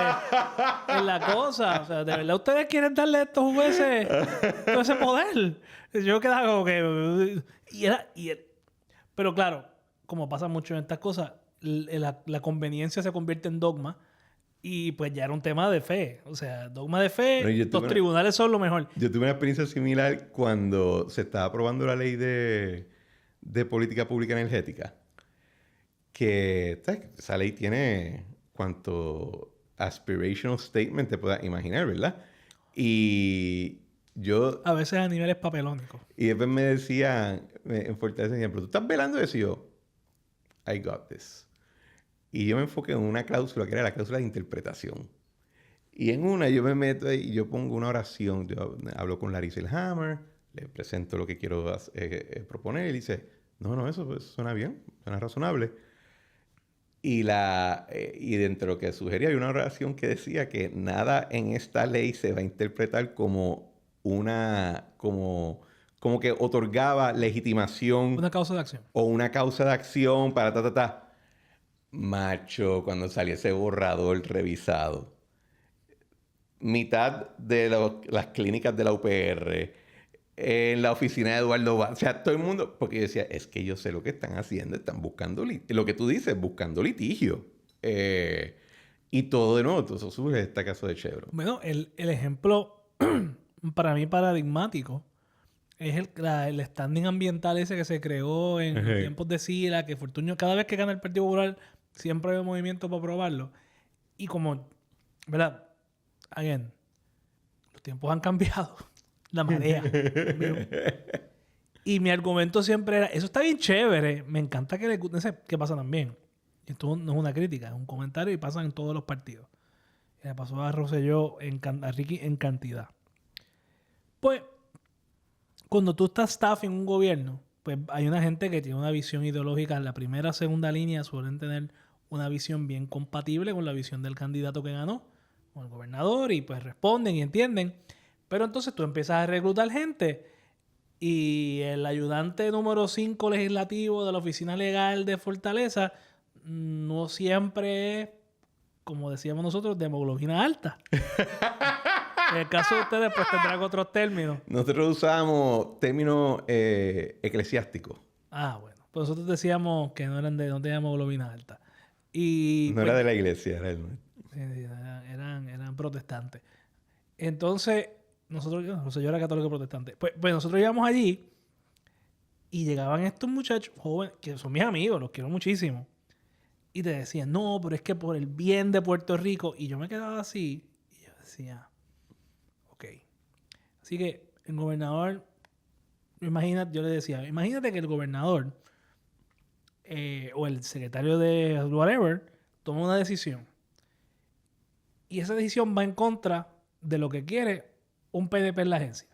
en la cosa. O sea, ¿de verdad ustedes quieren darle a estos jueces todo ese poder? Yo quedaba como que... Pero claro, como pasa mucho en estas cosas, la conveniencia se convierte en dogma. Y pues ya era un tema de fe. O sea, dogma de fe, los tribunales son lo mejor. Yo tuve una experiencia similar cuando se estaba aprobando la ley de política pública energética. Que ¿sabes? Esa ley tiene cuanto aspirational statement te puedas imaginar, ¿verdad? Y yo... A veces a niveles papelónicos. Y después me decían, en Fortaleza, ejemplo, ¿tú estás velando eso? Y yo, I got this. Y yo me enfoqué en una cláusula que era la cláusula de interpretación. Y en una yo me meto ahí y yo pongo una oración. Yo hablo con Larissa Elhammer, le presento lo que quiero proponer y dice, no, eso pues, suena bien, suena razonable. Y dentro de lo que sugería había una oración que decía que nada en esta ley se va a interpretar como como que otorgaba legitimación. Una causa de acción. O una causa de acción para Macho, cuando salió ese borrador revisado, mitad de las clínicas de la UPR, en la oficina de Eduardo Vaz, o sea, todo el mundo, porque yo decía, es que yo sé lo que están haciendo, están buscando, lo que tú dices, buscando litigio. Y todo de nuevo, todo eso surge de este caso de Chevron. Bueno, el ejemplo, para mí paradigmático, es el standing ambiental ese que se creó en tiempos de Sila, que Fortunio, cada vez que gana el Partido Popular, siempre hay un movimiento para aprobarlo. Y como, ¿verdad? Again, los tiempos han cambiado. La marea. Y mi argumento siempre era, eso está bien chévere. Me encanta que que pasa también. Esto no es una crítica, es un comentario y pasa en todos los partidos. Y le pasó a Rosselló, a Ricky en cantidad. Pues, cuando tú estás staff en un gobierno, pues hay una gente que tiene una visión ideológica. En la primera, segunda línea suelen tener una visión bien compatible con la visión del candidato que ganó, con el gobernador, y pues responden y entienden. Pero entonces tú empiezas a reclutar gente y el ayudante número 5 legislativo de la oficina legal de Fortaleza no siempre es, como decíamos nosotros, de hemoglobina alta. En el caso de ustedes, pues tendrán otros términos. Nosotros usábamos términos eclesiásticos. Ah, bueno. Pues nosotros decíamos que no tenían hemoglobina alta. Y, no pues, era de la iglesia, era el... eran protestantes. Entonces, yo era católico protestante. Pues nosotros íbamos allí y llegaban estos muchachos jóvenes, que son mis amigos, los quiero muchísimo. Y te decían, no, pero es que por el bien de Puerto Rico. Y yo me quedaba así y yo decía, ok. Así que el gobernador, yo le decía, imagínate que el gobernador o el secretario de whatever toma una decisión. Y esa decisión va en contra de lo que quiere un PNP en la agencia.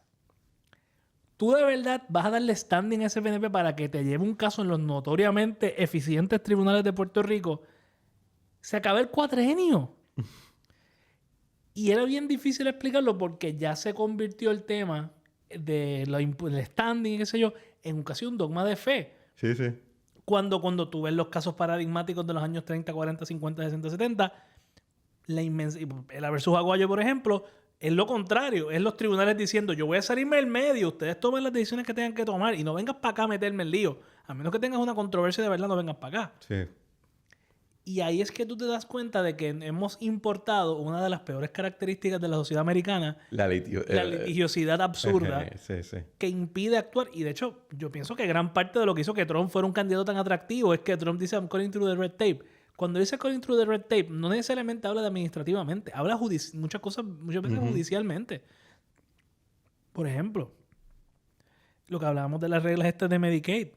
¿Tú de verdad vas a darle standing a ese PNP para que te lleve un caso en los notoriamente eficientes tribunales de Puerto Rico? Se acaba el cuatrenio. Y era bien difícil explicarlo porque ya se convirtió el tema del standing, qué sé yo, en casi un dogma de fe. Sí, sí. Cuando tú ves los casos paradigmáticos de los años 30, 40, 50, 60, 70, la versus Aguayo, por ejemplo, es lo contrario. Es los tribunales diciendo, yo voy a salirme del medio, ustedes tomen las decisiones que tengan que tomar y no vengas para acá a meterme en lío. A menos que tengas una controversia de verdad, no vengas para acá. Sí. Y ahí es que tú te das cuenta de que hemos importado una de las peores características de la sociedad americana, la litigiosidad absurda sí. que impide actuar. Y de hecho, yo pienso que gran parte de lo que hizo que Trump fuera un candidato tan atractivo es que Trump dice I'm cutting through the red tape. Cuando dice cutting through the red tape, no necesariamente habla de administrativamente, habla muchas veces judicialmente. Por ejemplo, lo que hablábamos de las reglas estas de Medicare.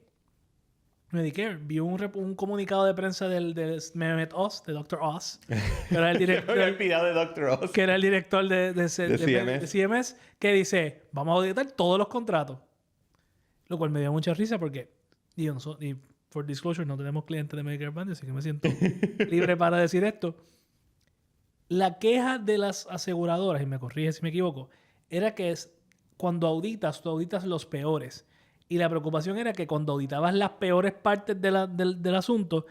Vi un comunicado de prensa de Mehmet Oz, de Dr. Oz, que era el director, olvidado de Dr. Oz. Que era el director de CMS, que dice, vamos a auditar todos los contratos. Lo cual me dio mucha risa porque, y for disclosure, no tenemos clientes de Medicare Advantage, así que me siento libre para decir esto. La queja de las aseguradoras, y me corrige si me equivoco, era que cuando tú auditas los peores. Y la preocupación era que cuando auditabas las peores partes del asunto,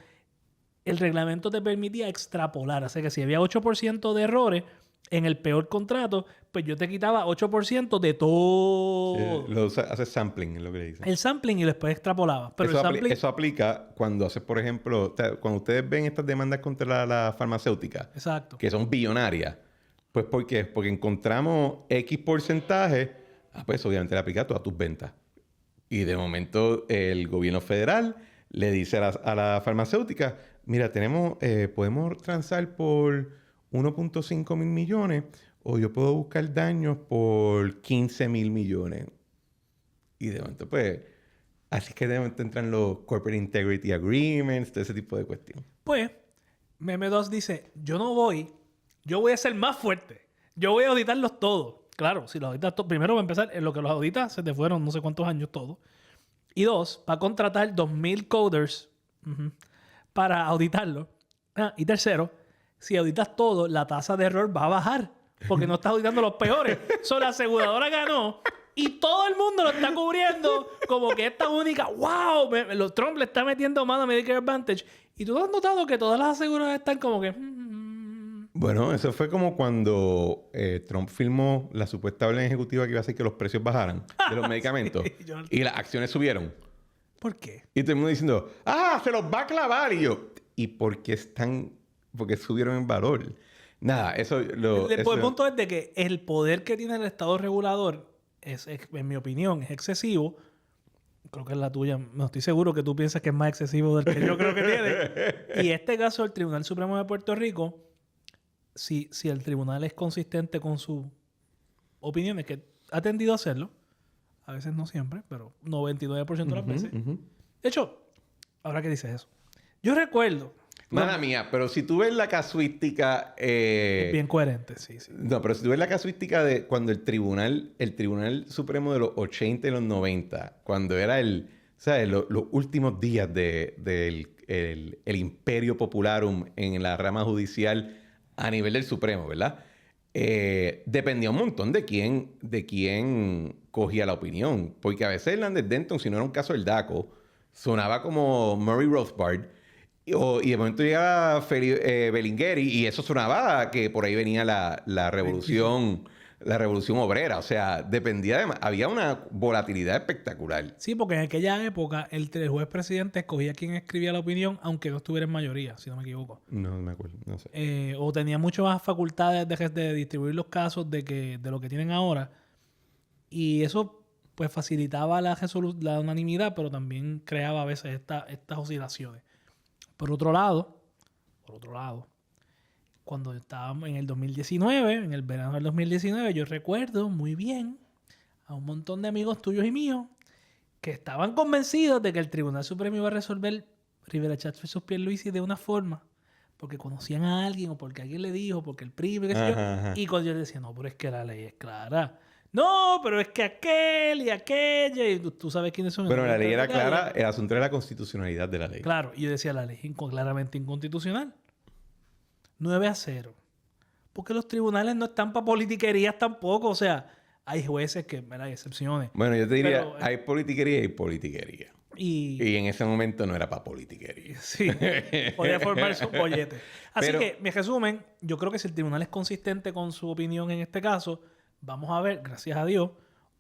el reglamento te permitía extrapolar. O sea que si había 8% de errores en el peor contrato, pues yo te quitaba 8% de todo. Haces sampling, es lo que le dicen. El sampling y después extrapolabas. Pero eso aplica cuando haces, por ejemplo, cuando ustedes ven estas demandas contra la farmacéutica, exacto, que son billonarias. Pues ¿por qué? Porque encontramos X porcentaje, pues obviamente le aplica a todas tus ventas. Y de momento el gobierno federal le dice a la farmacéutica, mira, podemos transar por 1.5 mil millones o yo puedo buscar daños por 15 mil millones. Y de momento, pues, así que de momento entran los Corporate Integrity Agreements, todo ese tipo de cuestiones. Pues, Meme 2 dice, yo voy a ser más fuerte. Yo voy a auditarlos todos. Claro, si los auditas todos, primero va a empezar, en lo que los auditas se te fueron no sé cuántos años todos. Y dos, va a contratar 2,000 coders para auditarlo. Y tercero, si auditas todo, la tasa de error va a bajar porque no estás auditando los peores. La aseguradora ganó y todo el mundo lo está cubriendo como que esta única, wow, Trump le está metiendo mano a Medicare Advantage. Y tú has notado que todas las aseguradoras están como que... Bueno, eso fue como cuando Trump firmó la supuesta orden ejecutiva que iba a hacer que los precios bajaran de los medicamentos. Sí, y las acciones subieron. ¿Por qué? Y todo el mundo diciendo, se los va a clavar. Y yo, ¿y por qué porque subieron en valor? Nada, el punto es de que el poder que tiene el Estado regulador, en mi opinión, es excesivo. Creo que es la tuya. No estoy seguro que tú piensas que es más excesivo del que yo creo que tiene. Y este caso, el Tribunal Supremo de Puerto Rico... Si el tribunal es consistente con sus opiniones, que ha tendido a hacerlo, a veces no siempre, pero 99% de las veces. De hecho, ahora que dices eso, yo recuerdo... Mala mía, pero si tú ves la casuística... es bien coherente, sí. No, pero si tú ves la casuística de cuando el Tribunal Supremo de los 80 y los 90, cuando era los últimos días del Imperio Popularum en la rama judicial... a nivel del Supremo, ¿verdad? Dependía un montón de quién cogía la opinión. Porque a veces Hernández Denton, si no era un caso del DACO, sonaba como Murray Rothbard. Y de momento llegaba Berlingeri y eso sonaba que por ahí venía la revolución... la revolución obrera. O sea, había una volatilidad espectacular. Sí, porque en aquella época el juez presidente escogía quién escribía la opinión, aunque no estuviera en mayoría, si no me equivoco. No me acuerdo, no sé. O tenía mucho más facultades de distribuir los casos de lo que tienen ahora. Y eso, pues, facilitaba la unanimidad, pero también creaba a veces estas oscilaciones. Por otro lado, cuando estábamos en el 2019, en el verano del 2019, yo recuerdo muy bien a un montón de amigos tuyos y míos que estaban convencidos de que el Tribunal Supremo iba a resolver Rivera Chatz vs. Pierluisi de una forma, porque conocían a alguien o porque alguien le dijo, porque el primo, qué sé yo. Y cuando yo decía, no, pero es que la ley es clara. No, pero es que aquel y aquella, y tú sabes quiénes son. Pero la ley era clara, el asunto era la constitucionalidad de la ley. Claro, y yo decía, la ley es claramente inconstitucional. 9-0. Porque los tribunales no están para politiquerías tampoco. O sea, hay jueces que, hay excepciones. Bueno, yo te diría, hay politiquería y politiquería. Y en ese momento no era para politiquería. Sí, podía formar su pollete. Así que, mi resumen, yo creo que si el tribunal es consistente con su opinión en este caso, vamos a ver, gracias a Dios,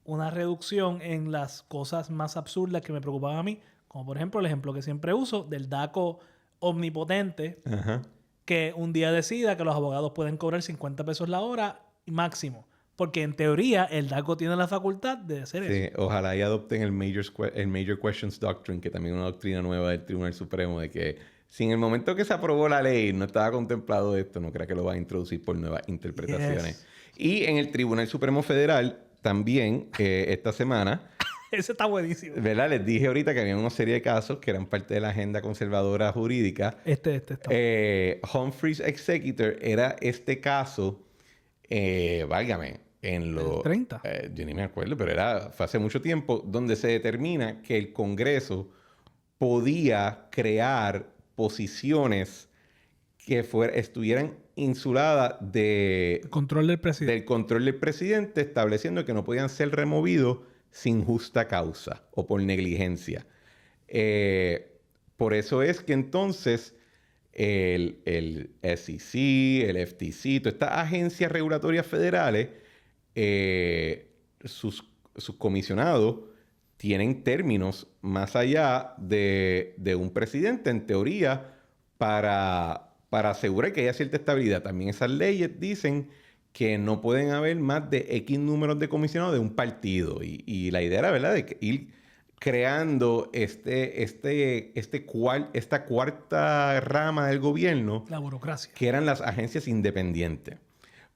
una reducción en las cosas más absurdas que me preocupaban a mí. Como por ejemplo el ejemplo que siempre uso del DACO omnipotente Ajá. que un día decida que los abogados pueden cobrar 50 pesos la hora máximo. Porque en teoría el DACO tiene la facultad de hacer eso. Sí, ojalá y adopten el Major Questions Doctrine, que también es una doctrina nueva del Tribunal Supremo, de que si en el momento que se aprobó la ley no estaba contemplado esto, no crea que lo va a introducir por nuevas interpretaciones. Yes. Y en el Tribunal Supremo Federal también, esta semana, Ese está buenísimo. ¿verdad? Les dije ahorita que había una serie de casos que eran parte de la agenda conservadora jurídica. Este está. Humphreys Executor era este caso, válgame, en los... 30. Yo ni me acuerdo, pero fue hace mucho tiempo, donde se determina que el Congreso podía crear posiciones que estuvieran insuladas Control del presidente. del control del presidente, estableciendo que no podían ser removidos sin justa causa o por negligencia. Por eso es que entonces el SEC, el FTC, todas estas agencias regulatorias federales, sus comisionados tienen términos más allá de un presidente, en teoría, para asegurar que haya cierta estabilidad. También esas leyes dicen que no pueden haber más de X números de comisionados de un partido. Y la idea era, ¿verdad?, de ir creando esta cuarta rama del gobierno, La burocracia. que eran las agencias independientes.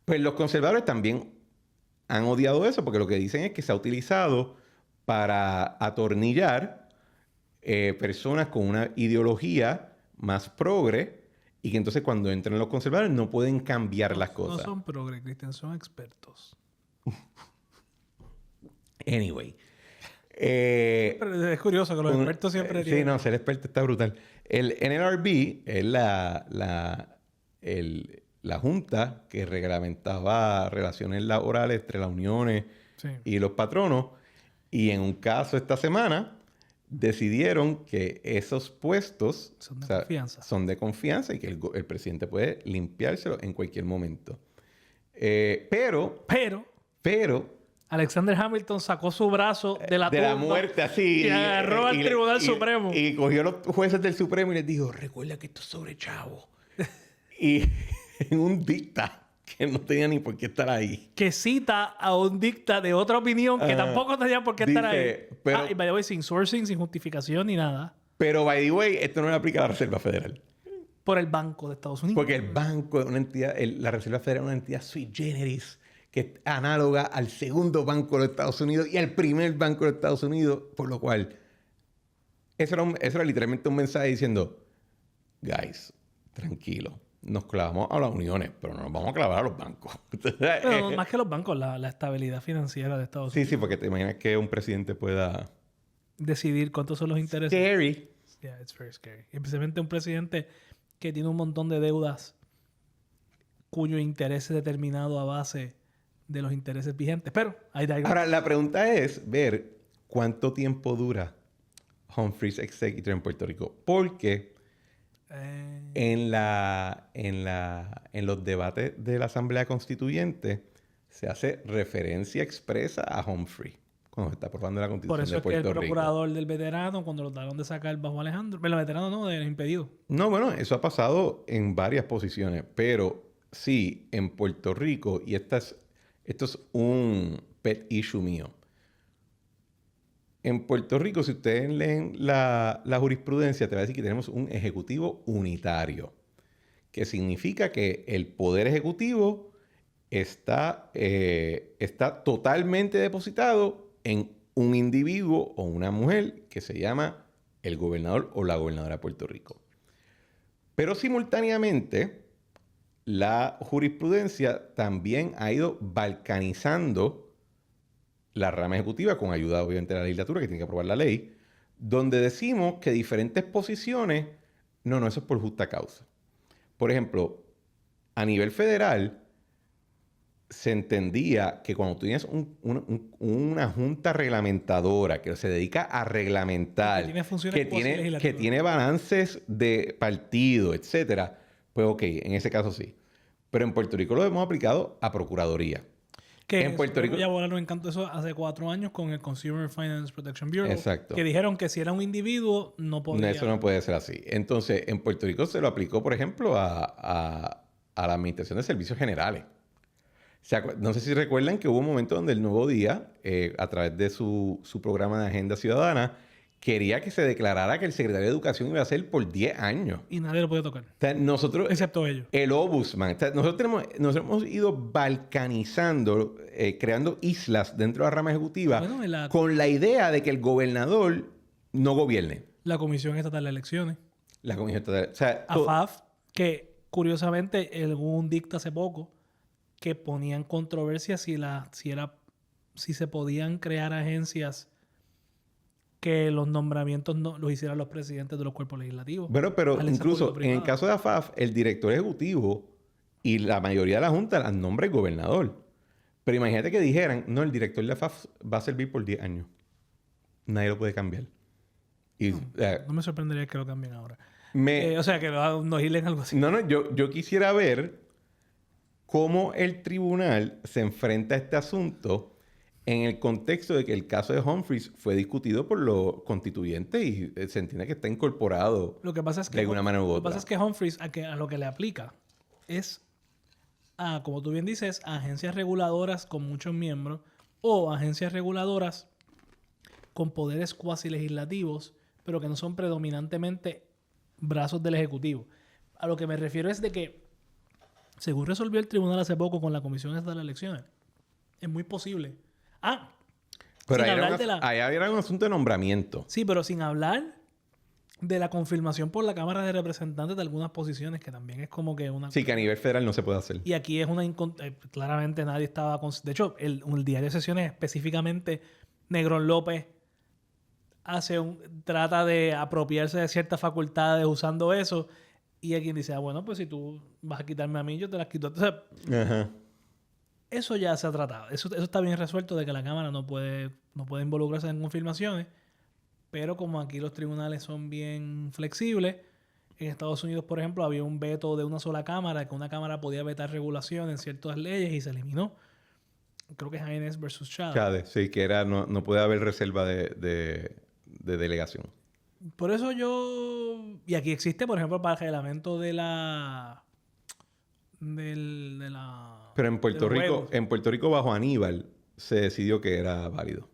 Pues los conservadores también han odiado eso, porque lo que dicen es que se ha utilizado para atornillar personas con una ideología más progre, y que entonces cuando entran los conservadores no pueden cambiar las cosas. No son progres, Cristian, son expertos. Anyway. Pero es curioso que los expertos siempre... Sí, no, ser experto está brutal. El NLRB es la junta que reglamentaba relaciones laborales entre las uniones y los patronos. Y en un caso esta semana decidieron que esos puestos son de confianza y que el presidente puede limpiárselo en cualquier momento. Pero Alexander Hamilton sacó su brazo de la tumba, muerte así y agarró al Tribunal Supremo. Y cogió a los jueces del Supremo y les dijo: recuerda que esto es sobre chavo. Y en un dicta que no tenía ni por qué estar ahí. Que cita a un dicta de otra opinión que tampoco tenía por qué estar ahí. Pero, y by the way, sin sourcing, sin justificación ni nada. Pero, by the way, esto no le aplica a la Reserva Federal. Por el Banco de Estados Unidos. Porque el banco es una entidad, la Reserva Federal es una entidad sui generis, que es análoga al segundo banco de los Estados Unidos y al primer banco de los Estados Unidos, por lo cual eso era literalmente un mensaje diciendo: guys, tranquilo, nos clavamos a las uniones, pero no nos vamos a clavar a los bancos. Pero más que los bancos, la estabilidad financiera de Estados Unidos. Sí, porque te imaginas que un presidente pueda decidir cuántos son los intereses. Scary. Yeah, it's very scary. Especialmente un presidente que tiene un montón de deudas cuyo interés es determinado a base de los intereses vigentes. Pero ahora, la pregunta es ver cuánto tiempo dura Humphreys Executor en Puerto Rico. Porque en los debates de la Asamblea Constituyente se hace referencia expresa a Humphrey cuando se está aprobando la Constitución de Puerto Rico. Por eso es que el procurador del veterano, cuando lo trataron de sacar bajo Alejandro... Pero el veterano no, del impedido. No, bueno, eso ha pasado en varias posiciones. Pero sí, en Puerto Rico, y esto es un pet issue mío. En Puerto Rico, si ustedes leen la jurisprudencia, te va a decir que tenemos un ejecutivo unitario, que significa que el poder ejecutivo está totalmente depositado en un individuo o una mujer que se llama el gobernador o la gobernadora de Puerto Rico. Pero simultáneamente, la jurisprudencia también ha ido balcanizando la rama ejecutiva, con ayuda obviamente de la legislatura, que tiene que aprobar la ley, donde decimos que diferentes posiciones, no, eso es por justa causa. Por ejemplo, a nivel federal, se entendía que cuando tú tienes una junta reglamentadora que se dedica a reglamentar, que tiene balances de partido, etcétera, pues ok, en ese caso sí. Pero en Puerto Rico lo hemos aplicado a Procuraduría. Que En Puerto Rico... ya volaron encanto eso hace 4 años con el Consumer Finance Protection Bureau. Exacto. Que dijeron que si era un individuo, no podía... Eso no puede ser así. Entonces, en Puerto Rico se lo aplicó, por ejemplo, a la Administración de Servicios Generales. O sea, no sé si recuerdan que hubo un momento donde el Nuevo Día, a través de su programa de Agenda Ciudadana, quería que se declarara que el secretario de Educación iba a ser por 10 años. Y nadie lo podía tocar. O sea, nosotros... Excepto ellos. El Ombudsman. O sea, nos hemos ido balcanizando, creando islas dentro de la rama ejecutiva con la idea de que el gobernador no gobierne. La Comisión Estatal de Elecciones. La Comisión Estatal... O sea, AFAF, que curiosamente hubo un dicta hace poco que ponía en controversia si se podían crear agencias que los nombramientos no los hicieran los presidentes de los cuerpos legislativos. Bueno, pero incluso en el caso de AFAF, el director ejecutivo y la mayoría de la Junta las nombra el gobernador. Pero imagínate que dijeran, no, el director de AFAF va a servir por 10 años. Nadie lo puede cambiar. Y, no me sorprendería que lo cambien ahora. O sea, que nos hilen algo así. No, yo quisiera ver cómo el tribunal se enfrenta a este asunto en el contexto de que el caso de Humphreys fue discutido por los constituyentes y se entiende que está incorporado de alguna manera u otra. Lo que pasa es que Humphreys a lo que le aplica es como tú bien dices, a agencias reguladoras con muchos miembros o agencias reguladoras con poderes cuasi legislativos, pero que no son predominantemente brazos del Ejecutivo. A lo que me refiero es de que, según resolvió el tribunal hace poco con la Comisión Estatal de Elecciones, es muy posible. Pero ahí era un asunto de nombramiento. Sí, pero sin hablar de la confirmación por la Cámara de Representantes de algunas posiciones, que también es como que una... Sí, que a nivel federal no se puede hacer. Y aquí es claramente nadie estaba... De hecho, el diario de sesiones específicamente, Negrón López trata de apropiarse de ciertas facultades usando eso, y hay quien dice, bueno, pues si tú vas a quitarme a mí, yo te las quito. Entonces, eso ya se ha tratado. Eso está bien resuelto de que la Cámara no puede involucrarse en confirmaciones, pero como aquí los tribunales son bien flexibles, en Estados Unidos, por ejemplo, había un veto de una sola Cámara, que una Cámara podía vetar regulación en ciertas leyes y se eliminó. Creo que es Haynes versus Chade. Sí, que no puede haber reserva de delegación. Por eso y aquí existe, por ejemplo, para el reglamento de la... Pero en Puerto Rico, bajo Aníbal, se decidió que era válido.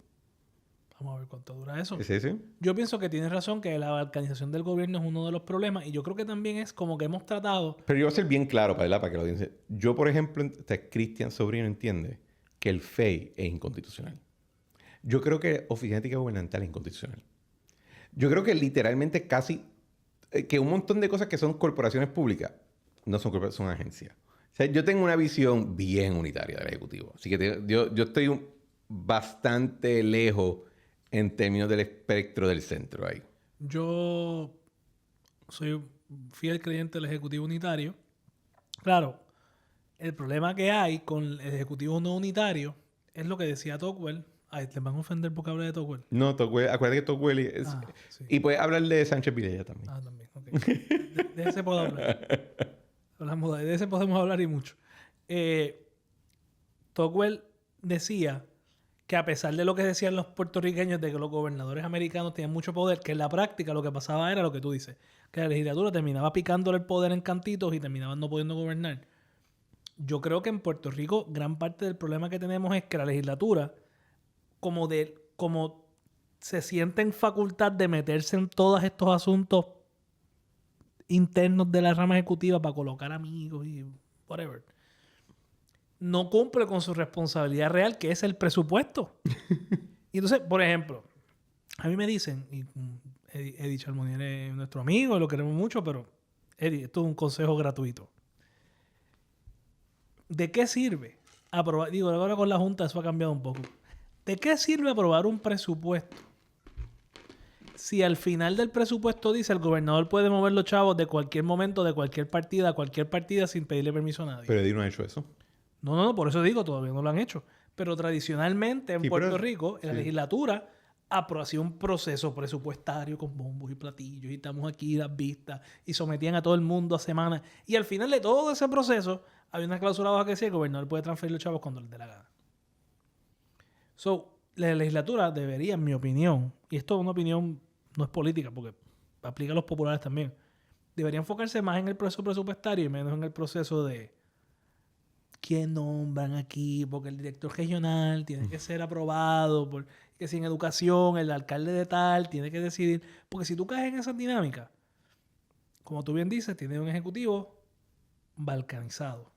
Vamos a ver cuánto dura eso. Sí. Yo pienso que tienes razón, que la balcanización del gobierno es uno de los problemas, y yo creo que también es como que hemos tratado... Pero yo voy a ser bien claro, para que lo audiencia... Yo, por ejemplo, Cristian Sobrino entiende que el FEI es inconstitucional. Yo creo que Oficina Ética Gubernamental es inconstitucional. Yo creo que literalmente casi... que un montón de cosas que son corporaciones públicas no son corporaciones, son agencias. O sea, yo tengo una visión bien unitaria del Ejecutivo. Así que yo estoy bastante lejos en términos del espectro del centro ahí. Yo soy fiel creyente del Ejecutivo unitario. Claro, el problema que hay con el Ejecutivo no unitario es lo que decía Tocqueville. Ay, ¿te van a ofender porque habla de Tocqueville? No, Tocqueville, acuérdate que Tocqueville es... Sí. Y puedes hablar de Sánchez Vilella también. También, ok. De ese puedo hablar. De ese podemos hablar y mucho. Tocqueville decía que a pesar de lo que decían los puertorriqueños de que los gobernadores americanos tenían mucho poder, que en la práctica lo que pasaba era lo que tú dices, que la legislatura terminaba picándole el poder en cantitos y terminaban no pudiendo gobernar. Yo creo que en Puerto Rico gran parte del problema que tenemos es que la legislatura, como se siente en facultad de meterse en todos estos asuntos internos de la rama ejecutiva para colocar amigos y whatever, no cumple con su responsabilidad real, que es el presupuesto. Y entonces, por ejemplo, a mí me dicen, y Eddie Charmonier es nuestro amigo, lo queremos mucho, pero Eddie, esto es un consejo gratuito. ¿De qué sirve aprobar? Digo, ahora con la Junta eso ha cambiado un poco. ¿De qué sirve aprobar un presupuesto si al final del presupuesto dice el gobernador puede mover los chavos de cualquier momento, de cualquier partida a cualquier partida sin pedirle permiso a nadie? Pero Eddie no ha hecho eso. No, por eso digo, todavía no lo han hecho. Pero tradicionalmente en Puerto Rico, en la legislatura, hacía un proceso presupuestario con bombos y platillos, y estamos aquí, las vistas, y sometían a todo el mundo a semanas. Y al final de todo ese proceso, había una cláusula baja que decía que el gobernador puede transferir los chavos cuando le dé la gana. So, la legislatura debería, en mi opinión, y esto es una opinión, no es política, porque aplica a los populares también, debería enfocarse más en el proceso presupuestario y menos en el proceso de quién nombran aquí, porque el director regional tiene que ser aprobado, que si en educación el alcalde de tal tiene que decidir, porque si tú caes en esa dinámica, como tú bien dices, tiene un ejecutivo balcanizado.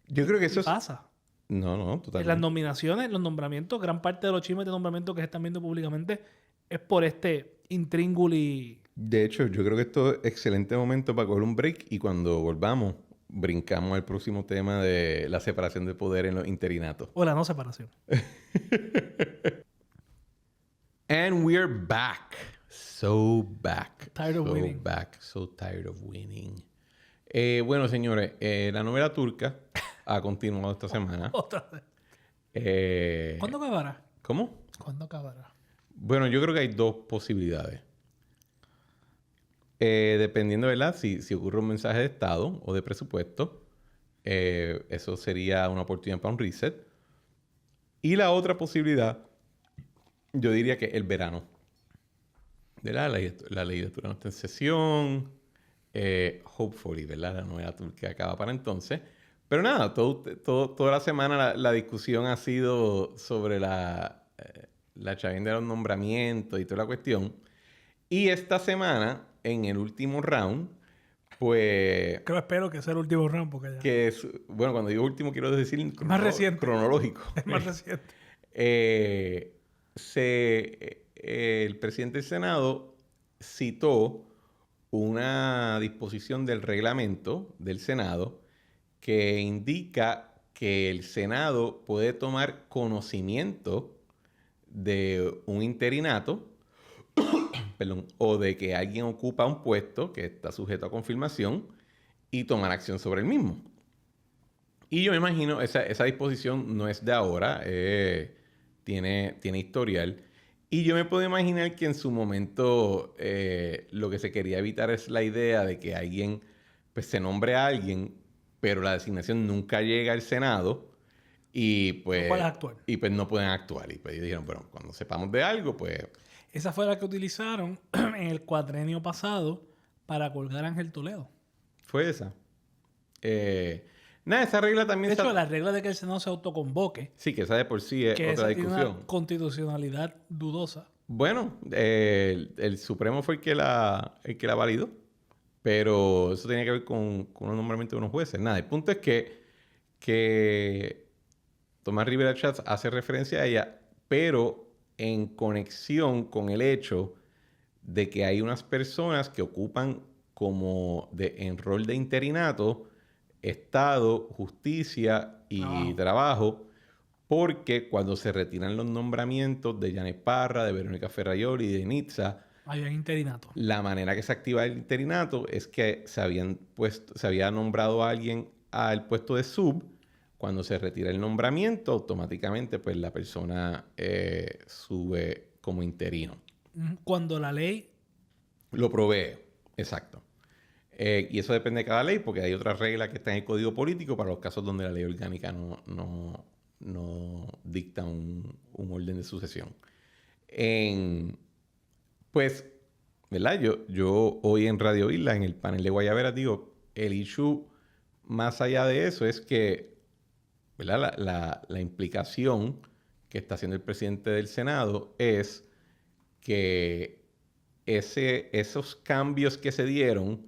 Yo creo que eso Y es... pasa. No, En las totalmente. nominaciones, los nombramientos, gran parte de los chismes de nombramiento que se están viendo públicamente es por este intríngulis. De hecho, yo creo que esto es excelente momento para coger un break y cuando volvamos, brincamos al próximo tema de la separación de poder en los interinatos. O la no separación. And we're back. So back. Tired of so winning. back. So tired of winning. Bueno, señores, la novela turca ha continuado esta semana. Otra vez. Eh, ¿Cuándo acabará? ¿Cómo? ¿Cuándo acabará? Bueno, yo creo que hay dos posibilidades. Dependiendo, ¿verdad? Si ocurre un mensaje de Estado o de presupuesto, eso sería una oportunidad para un reset. Y la otra posibilidad, yo diría que el verano. ¿Verdad? La legislatura no está en sesión. Hopefully, ¿verdad? La novela turca acaba para entonces. Pero nada, toda la semana la discusión ha sido sobre la chavienda de los nombramientos y toda la cuestión. Y esta semana, en el último round, pues... Espero que sea el último round porque ya. que es, bueno, cuando digo último quiero decir Más reciente. cronológico. Es más reciente. El presidente del Senado citó una disposición del reglamento del Senado que indica que el Senado puede tomar conocimiento de un interinato, perdón, o de que alguien ocupa un puesto que está sujeto a confirmación y tomar acción sobre el mismo. Y yo me imagino, esa disposición no es de ahora, tiene historial. Y yo me puedo imaginar que en su momento lo que se quería evitar es la idea de que alguien, pues se nombre a alguien, pero la designación nunca llega al Senado y pues, No puedes actuar. y pues no pueden actuar. Y pues ellos dijeron, bueno, cuando sepamos de algo, pues... Esa fue la que utilizaron en el cuatrenio pasado para colgar a Ángel Toledo. Fue esa. Nada, esa regla también... De hecho, la regla de que el Senado se autoconvoque, Sí, que esa de por sí es que otra esa tiene discusión. una constitucionalidad dudosa. Bueno, el Supremo fue el que la validó, pero eso tenía que ver con un nombramiento de unos jueces. Nada, el punto es que Tomás Rivera Chats hace referencia a ella, pero en conexión con el hecho de que hay unas personas que ocupan en rol de interinato, Estado, justicia y trabajo, porque cuando se retiran los nombramientos de Yanes Parra, de Verónica Ferrayoli y de Nitza, Había interinato. la manera que se activa el interinato es que se había nombrado a alguien al puesto de sub. Cuando se retira el nombramiento, automáticamente pues la persona sube como interino. Cuando la ley... Lo provee, exacto. Y eso depende de cada ley, porque hay otras reglas que están en el Código Político para los casos donde la ley orgánica no dicta un orden de sucesión. Pues, ¿verdad? Yo hoy en Radio Isla, en el panel de Guayabera, digo, el issue más allá de eso es que, ¿verdad? La implicación que está haciendo el presidente del Senado es que esos cambios que se dieron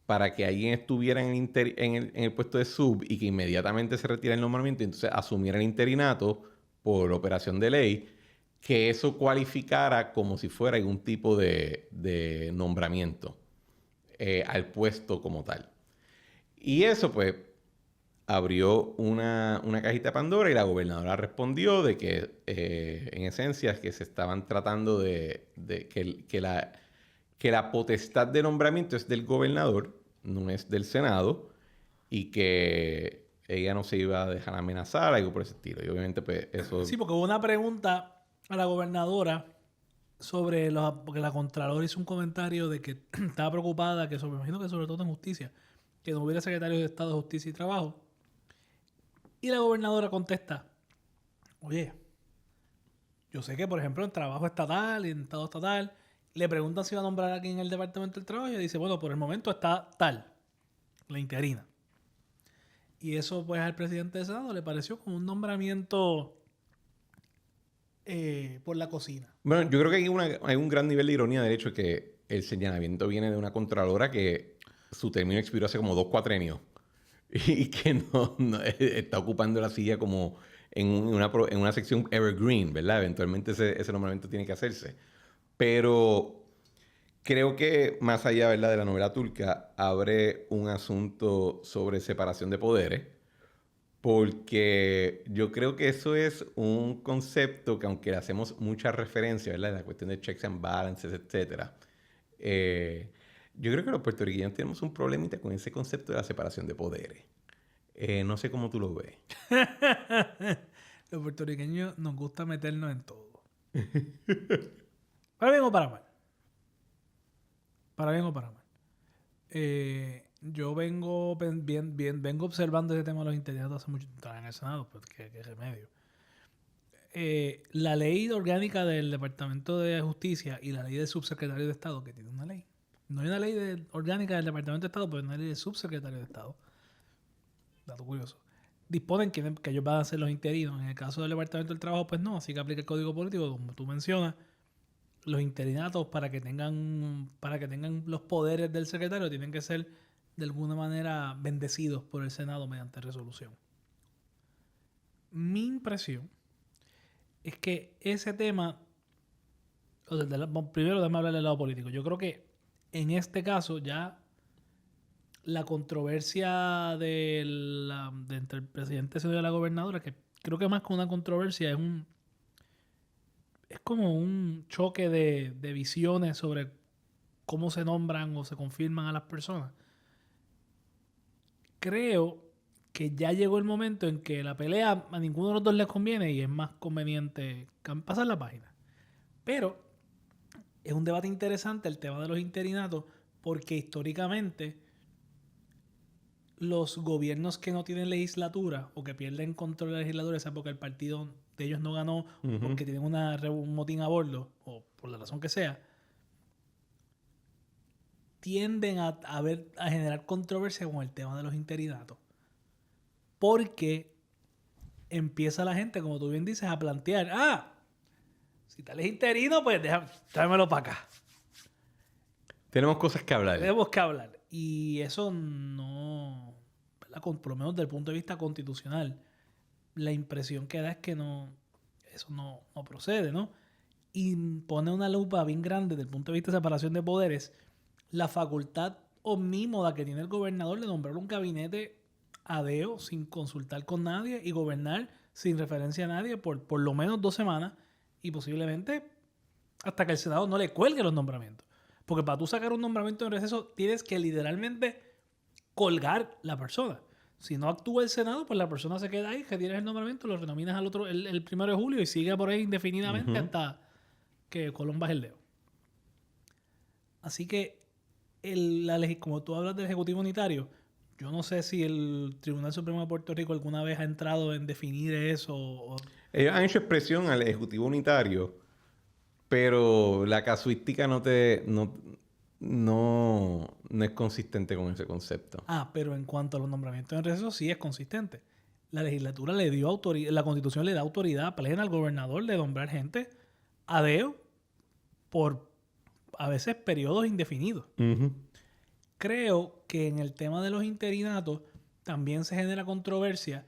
para que alguien estuviera en el puesto de sub y que inmediatamente se retira el nombramiento y entonces asumiera el interinato por operación de ley, que eso cualificara como si fuera algún tipo de nombramiento al puesto como tal. Y eso pues abrió una cajita de Pandora y la gobernadora respondió de que en esencia es que se estaban tratando de que la potestad de nombramiento es del gobernador, no es del Senado, y que ella no se iba a dejar amenazar, algo por ese estilo. Y obviamente pues eso... Sí, porque hubo una pregunta a la gobernadora sobre porque la Contralora hizo un comentario de que estaba preocupada, me imagino que sobre todo en justicia, que no hubiera secretario de Estado de Justicia y Trabajo. Y la gobernadora contesta, oye, Yo sé que, por ejemplo, en trabajo estatal y en estado estatal, le preguntan si va a nombrar a alguien en el Departamento del Trabajo y dice, bueno, por el momento está tal, la interina. Y eso, pues, al presidente del Senado le pareció como un nombramiento por la cocina. Bueno, yo creo que hay un gran nivel de ironía del hecho que el señalamiento viene de una contralora que su término expiró hace como 2 cuatrenios y que está ocupando la silla como en una sección evergreen, ¿verdad? Eventualmente ese nombramiento tiene que hacerse. Pero creo que más allá, ¿verdad?, de la novela turca, abre un asunto sobre separación de poderes. Porque yo creo que eso es un concepto que, aunque le hacemos mucha referencia, ¿verdad?, la cuestión de checks and balances, etcétera, yo creo que los puertorriqueños tenemos un problemita con ese concepto de la separación de poderes. No sé cómo tú lo ves. Los puertorriqueños nos gusta meternos en todo. Para bien o para mal. Para bien o para mal. Yo vengo vengo observando ese tema de los interinatos hace mucho tiempo en el Senado, pues qué remedio. La ley orgánica del Departamento de Justicia y la ley del subsecretario de Estado, que tiene una ley. No hay una ley orgánica del Departamento de Estado, pero hay una ley del subsecretario de Estado. Dato curioso. Disponen que ellos van a ser los interinos. En el caso del Departamento del Trabajo, pues no. Así que aplica el Código Político, como tú mencionas. Los interinatos, para que tengan los poderes del secretario, tienen que ser de alguna manera bendecidos por el Senado mediante resolución. Mi impresión es que ese tema, primero déjame hablar del lado político. Yo creo que en este caso ya la controversia entre el presidente y la gobernadora, que creo que más que una controversia es como un choque de visiones sobre cómo se nombran o se confirman a las personas. Creo que ya llegó el momento en que la pelea a ninguno de los dos les conviene y es más conveniente pasar la página. Pero es un debate interesante el tema de los interinatos, porque históricamente los gobiernos que no tienen legislatura o que pierden control de la legislatura, sea porque el partido de ellos no ganó, porque tienen un motín a bordo o por la razón que sea, tienden a generar controversia con el tema de los interinatos. Porque empieza la gente, como tú bien dices, a plantear, si tal es interino, pues tráemelo para acá. Tenemos cosas que hablar. Tenemos que hablar. Y eso no, ¿verdad? Por lo menos desde el punto de vista constitucional, la impresión que da es que eso no procede, ¿no? Y pone una lupa bien grande desde el punto de vista de separación de poderes, la facultad omnímoda que tiene el gobernador de nombrar un gabinete a deo sin consultar con nadie y gobernar sin referencia a nadie por lo menos 2 semanas y posiblemente hasta que el Senado no le cuelgue los nombramientos. Porque para tú sacar un nombramiento en receso tienes que literalmente colgar la persona. Si no actúa el Senado, pues la persona se queda ahí, retiras el nombramiento, lo renominas al otro el 1 de julio y sigue por ahí indefinidamente hasta que Colón baje el dedo. Así que como tú hablas del Ejecutivo Unitario, yo no sé si el Tribunal Supremo de Puerto Rico alguna vez ha entrado en definir eso. Ellos han hecho expresión al Ejecutivo Unitario, pero la casuística no es consistente con ese concepto. Pero en cuanto a los nombramientos en receso, sí es consistente. La legislatura le dio autoridad, la Constitución le da autoridad plena al gobernador de nombrar gente a deo por a veces periodos indefinidos. Creo que en el tema de los interinatos también se genera controversia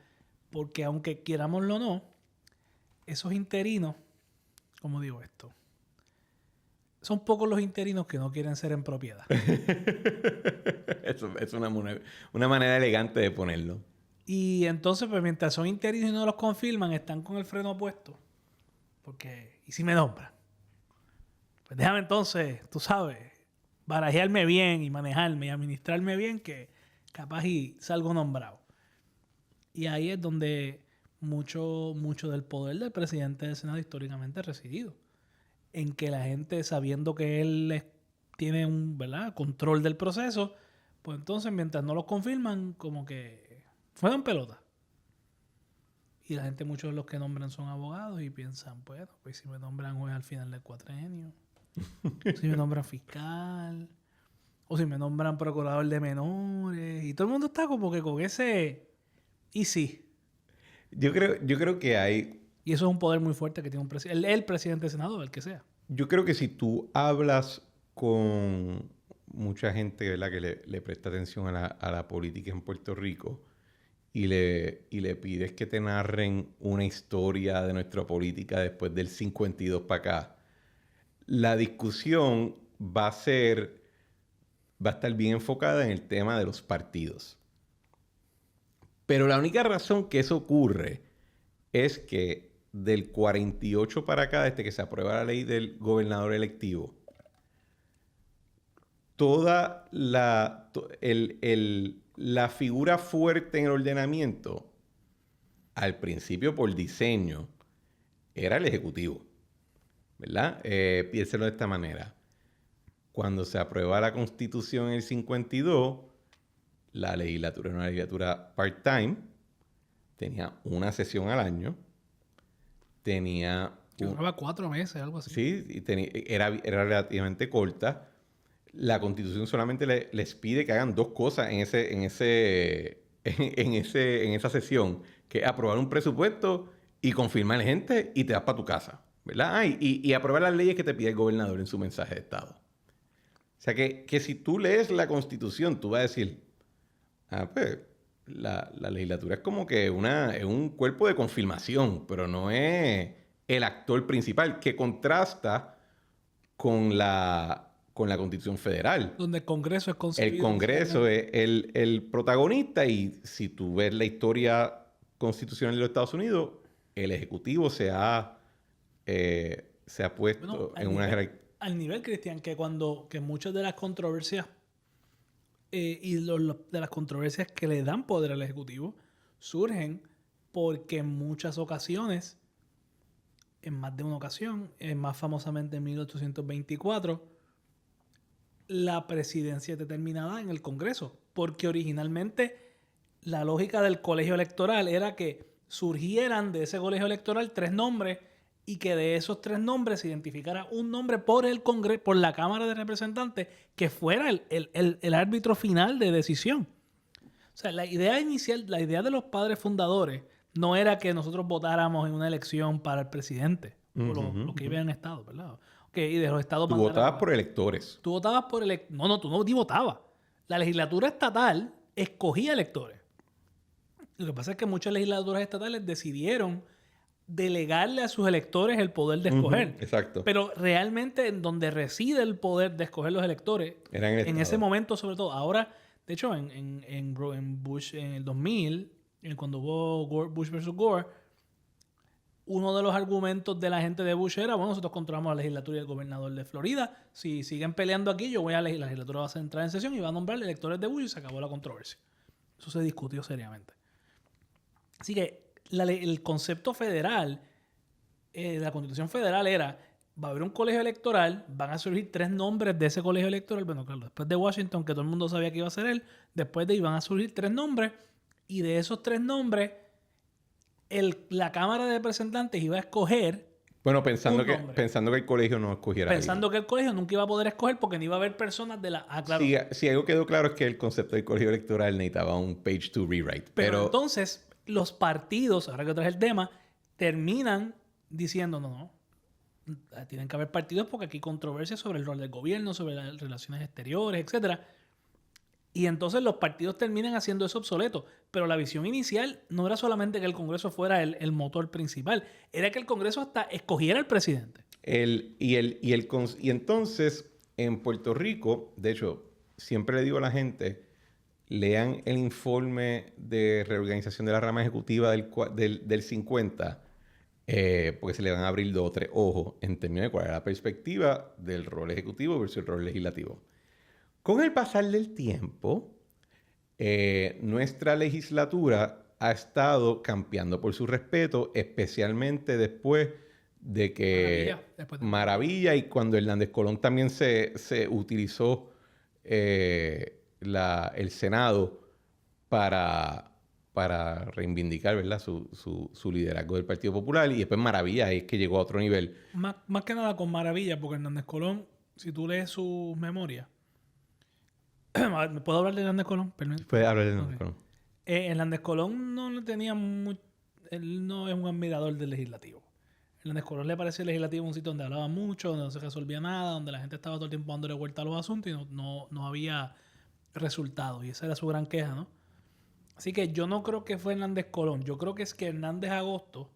porque aunque querámoslo o no, esos interinos, ¿cómo digo esto? Son pocos los interinos que no quieren ser en propiedad. Eso es una manera elegante de ponerlo. Y entonces, pues mientras son interinos y no los confirman, están con el freno puesto. Porque, ¿y si me nombran? Pues déjame entonces, tú sabes, barajearme bien y manejarme y administrarme bien, que capaz y salgo nombrado. Y ahí es donde mucho del poder del presidente del Senado históricamente ha residido. En que la gente, sabiendo que él tiene un control del proceso, pues entonces mientras no los confirman, como que fueron pelota. Y la gente, muchos de los que nombran son abogados y piensan, bueno, pues si me nombran juez al final del cuatrenio, si me nombran fiscal, o si me nombran procurador de menores, y todo el mundo está como que con ese y sí. Yo creo que hay... Y eso es un poder muy fuerte que tiene un presidente, el presidente del Senado, el que sea. Yo creo que si tú hablas con mucha gente, ¿verdad?, que le presta atención a la política en Puerto Rico y le pides que te narren una historia de nuestra política después del 52 para acá, la discusión va a estar bien enfocada en el tema de los partidos. Pero la única razón que eso ocurre es que del 48 para acá, desde que se aprueba la ley del gobernador electivo, toda la figura fuerte en el ordenamiento, al principio por diseño, era el Ejecutivo, ¿verdad? Piénselo de esta manera. Cuando se aprueba la Constitución en el 52, la legislatura era una legislatura part-time, tenía una sesión al año, tenía... Duraba 4 meses, algo así. Sí, y era relativamente corta. La Constitución solamente les pide que hagan 2 cosas en esa sesión, que es aprobar un presupuesto y confirmar gente y te vas para tu casa, ¿verdad? Y aprobar las leyes que te pide el gobernador en su mensaje de Estado. O sea que si tú lees la Constitución, tú vas a decir, pues la legislatura es como que es un cuerpo de confirmación, pero no es el actor principal, que contrasta con la Constitución Federal. Donde el Congreso es concebido. El Congreso es el protagonista, y si tú ves la historia constitucional de los Estados Unidos, el Ejecutivo se ha puesto en una jerarquía. Al nivel, Cristian, que muchas de las controversias de las controversias que le dan poder al Ejecutivo surgen porque en muchas ocasiones, en más de una ocasión, más famosamente en 1824, la presidencia es determinada en el Congreso, porque originalmente la lógica del colegio electoral era que surgieran de ese colegio electoral 3 nombres y que de esos 3 nombres se identificara un nombre por el Congreso, por la Cámara de Representantes, que fuera el árbitro final de decisión. O sea, la idea inicial, la idea de los padres fundadores no era que nosotros votáramos en una elección para el presidente, o los que viven en estados, ¿verdad? Y de los estados... Tú votabas por electores. Tú votabas por No, tú no votabas. La legislatura estatal escogía electores. Lo que pasa es que muchas legislaturas estatales decidieron delegarle a sus electores el poder de escoger. Exacto. Pero realmente en donde reside el poder de escoger los electores, en ese momento sobre todo. Ahora, de hecho, en Bush, en el 2000, cuando hubo Bush versus Gore, uno de los argumentos de la gente de Bush era, bueno, nosotros controlamos la legislatura y el gobernador de Florida. Si siguen peleando aquí, yo voy a la legislatura va a entrar en sesión y va a nombrar electores de Bush y se acabó la controversia. Eso se discutió seriamente. Así que el concepto federal, la Constitución federal era, va a haber un colegio electoral, van a surgir 3 nombres de ese colegio electoral. Bueno, claro, después de Washington, que todo el mundo sabía que iba a ser él, después de ahí van a surgir 3 nombres, y de esos 3 nombres, la Cámara de Representantes iba a escoger... Bueno, pensando que el colegio no escogiera. Pensando que el colegio nunca iba a poder escoger porque no iba a haber personas de la... claro. Si algo quedó claro es que el concepto del colegio electoral necesitaba un page to rewrite. Pero entonces, los partidos, ahora que traes el tema, terminan diciendo, no, tienen que haber partidos porque aquí hay controversia sobre el rol del gobierno, sobre las relaciones exteriores, etcétera. Y entonces los partidos terminan haciendo eso obsoleto. Pero la visión inicial no era solamente que el Congreso fuera el motor principal, era que el Congreso hasta escogiera al presidente. Y entonces, en Puerto Rico, de hecho, siempre le digo a la gente, lean el informe de reorganización de la rama ejecutiva del 50, porque se le van a abrir 2 o 3 ojos en términos de cuál es la perspectiva del rol ejecutivo versus el rol legislativo. Con el pasar del tiempo, nuestra legislatura ha estado campeando por su respeto, especialmente después de que... Maravilla, y cuando Hernández Colón también se utilizó el Senado para para reivindicar, ¿verdad? Su liderazgo del Partido Popular. Y después Maravilla es que llegó a otro nivel. Más que nada con Maravilla, porque Hernández Colón, si tú lees sus memorias... ¿Me puedo hablar de Hernández Colón? Permiso. Puedes hablar de Hernández Colón. Hernández Colón no le tenía mucho... Él no es un admirador del legislativo. Hernández Colón le parecía el legislativo un sitio donde hablaba mucho, donde no se resolvía nada, donde la gente estaba todo el tiempo dándole vuelta a los asuntos y no había resultados. Y esa era su gran queja, ¿no? Así que yo no creo que fue Hernández Colón. Yo creo que es que Hernández Agosto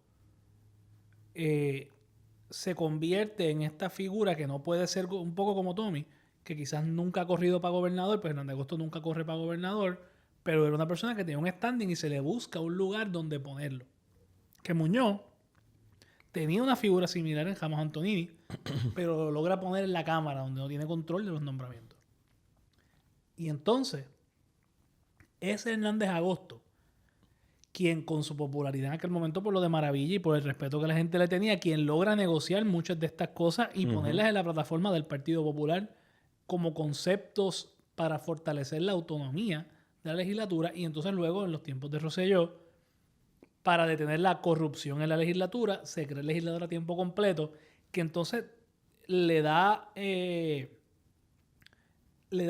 se convierte en esta figura que no puede ser un poco como Tommy, que quizás nunca ha corrido para gobernador, pues Hernández Agosto nunca corre para gobernador, pero era una persona que tenía un standing y se le busca un lugar donde ponerlo. Que Muñoz tenía una figura similar en Ramos Antonini, pero lo logra poner en la Cámara, donde no tiene control de los nombramientos. Y entonces, es Hernández Agosto quien, con su popularidad en aquel momento por lo de Maravilla y por el respeto que la gente le tenía, quien logra negociar muchas de estas cosas y ponerlas en la plataforma del Partido Popular como conceptos para fortalecer la autonomía de la legislatura. Y entonces luego, en los tiempos de Rosselló, para detener la corrupción en la legislatura, se crea el legislador a tiempo completo, que entonces le da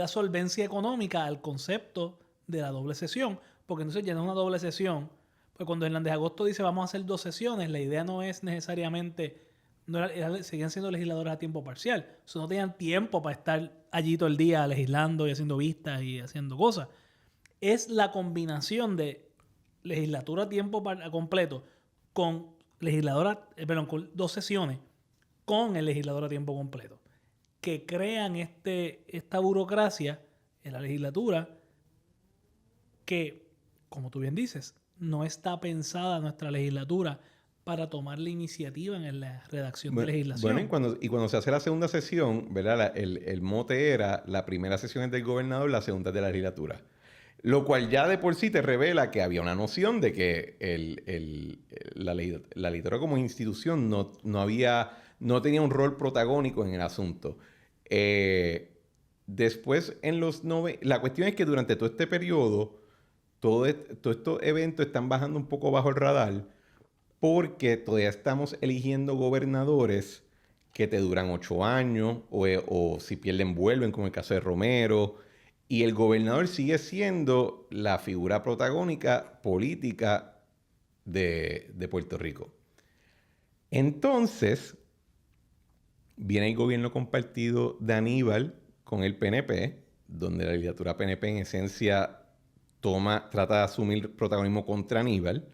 solvencia económica al concepto de la doble sesión, porque entonces ya no es una doble sesión. Pues cuando Hernández Agosto dice vamos a hacer 2 sesiones, la idea no es necesariamente, seguían siendo legisladores a tiempo parcial, no tenían tiempo para estar allí todo el día legislando y haciendo vistas y haciendo cosas. Es la combinación de legislatura a tiempo completo con con 2 sesiones con el legislador a tiempo completo, que crean esta burocracia en la legislatura que, como tú bien dices, no está pensada nuestra legislatura para tomar la iniciativa en la redacción de legislación. Bueno, y cuando se hace la segunda sesión, ¿verdad? El mote era la primera sesión es del gobernador, la segunda es de la legislatura. Lo cual ya de por sí te revela que había una noción de que la legislatura como institución no tenía un rol protagónico en el asunto. Después, la cuestión es que durante todo este periodo, todos estos eventos están bajando un poco bajo el radar porque todavía estamos eligiendo gobernadores que te duran 8 años o si pierden vuelven, como el caso de Romero. Y el gobernador sigue siendo la figura protagónica política de Puerto Rico. Entonces, viene el gobierno compartido de Aníbal con el PNP, donde la legislatura PNP en esencia trata de asumir protagonismo contra Aníbal.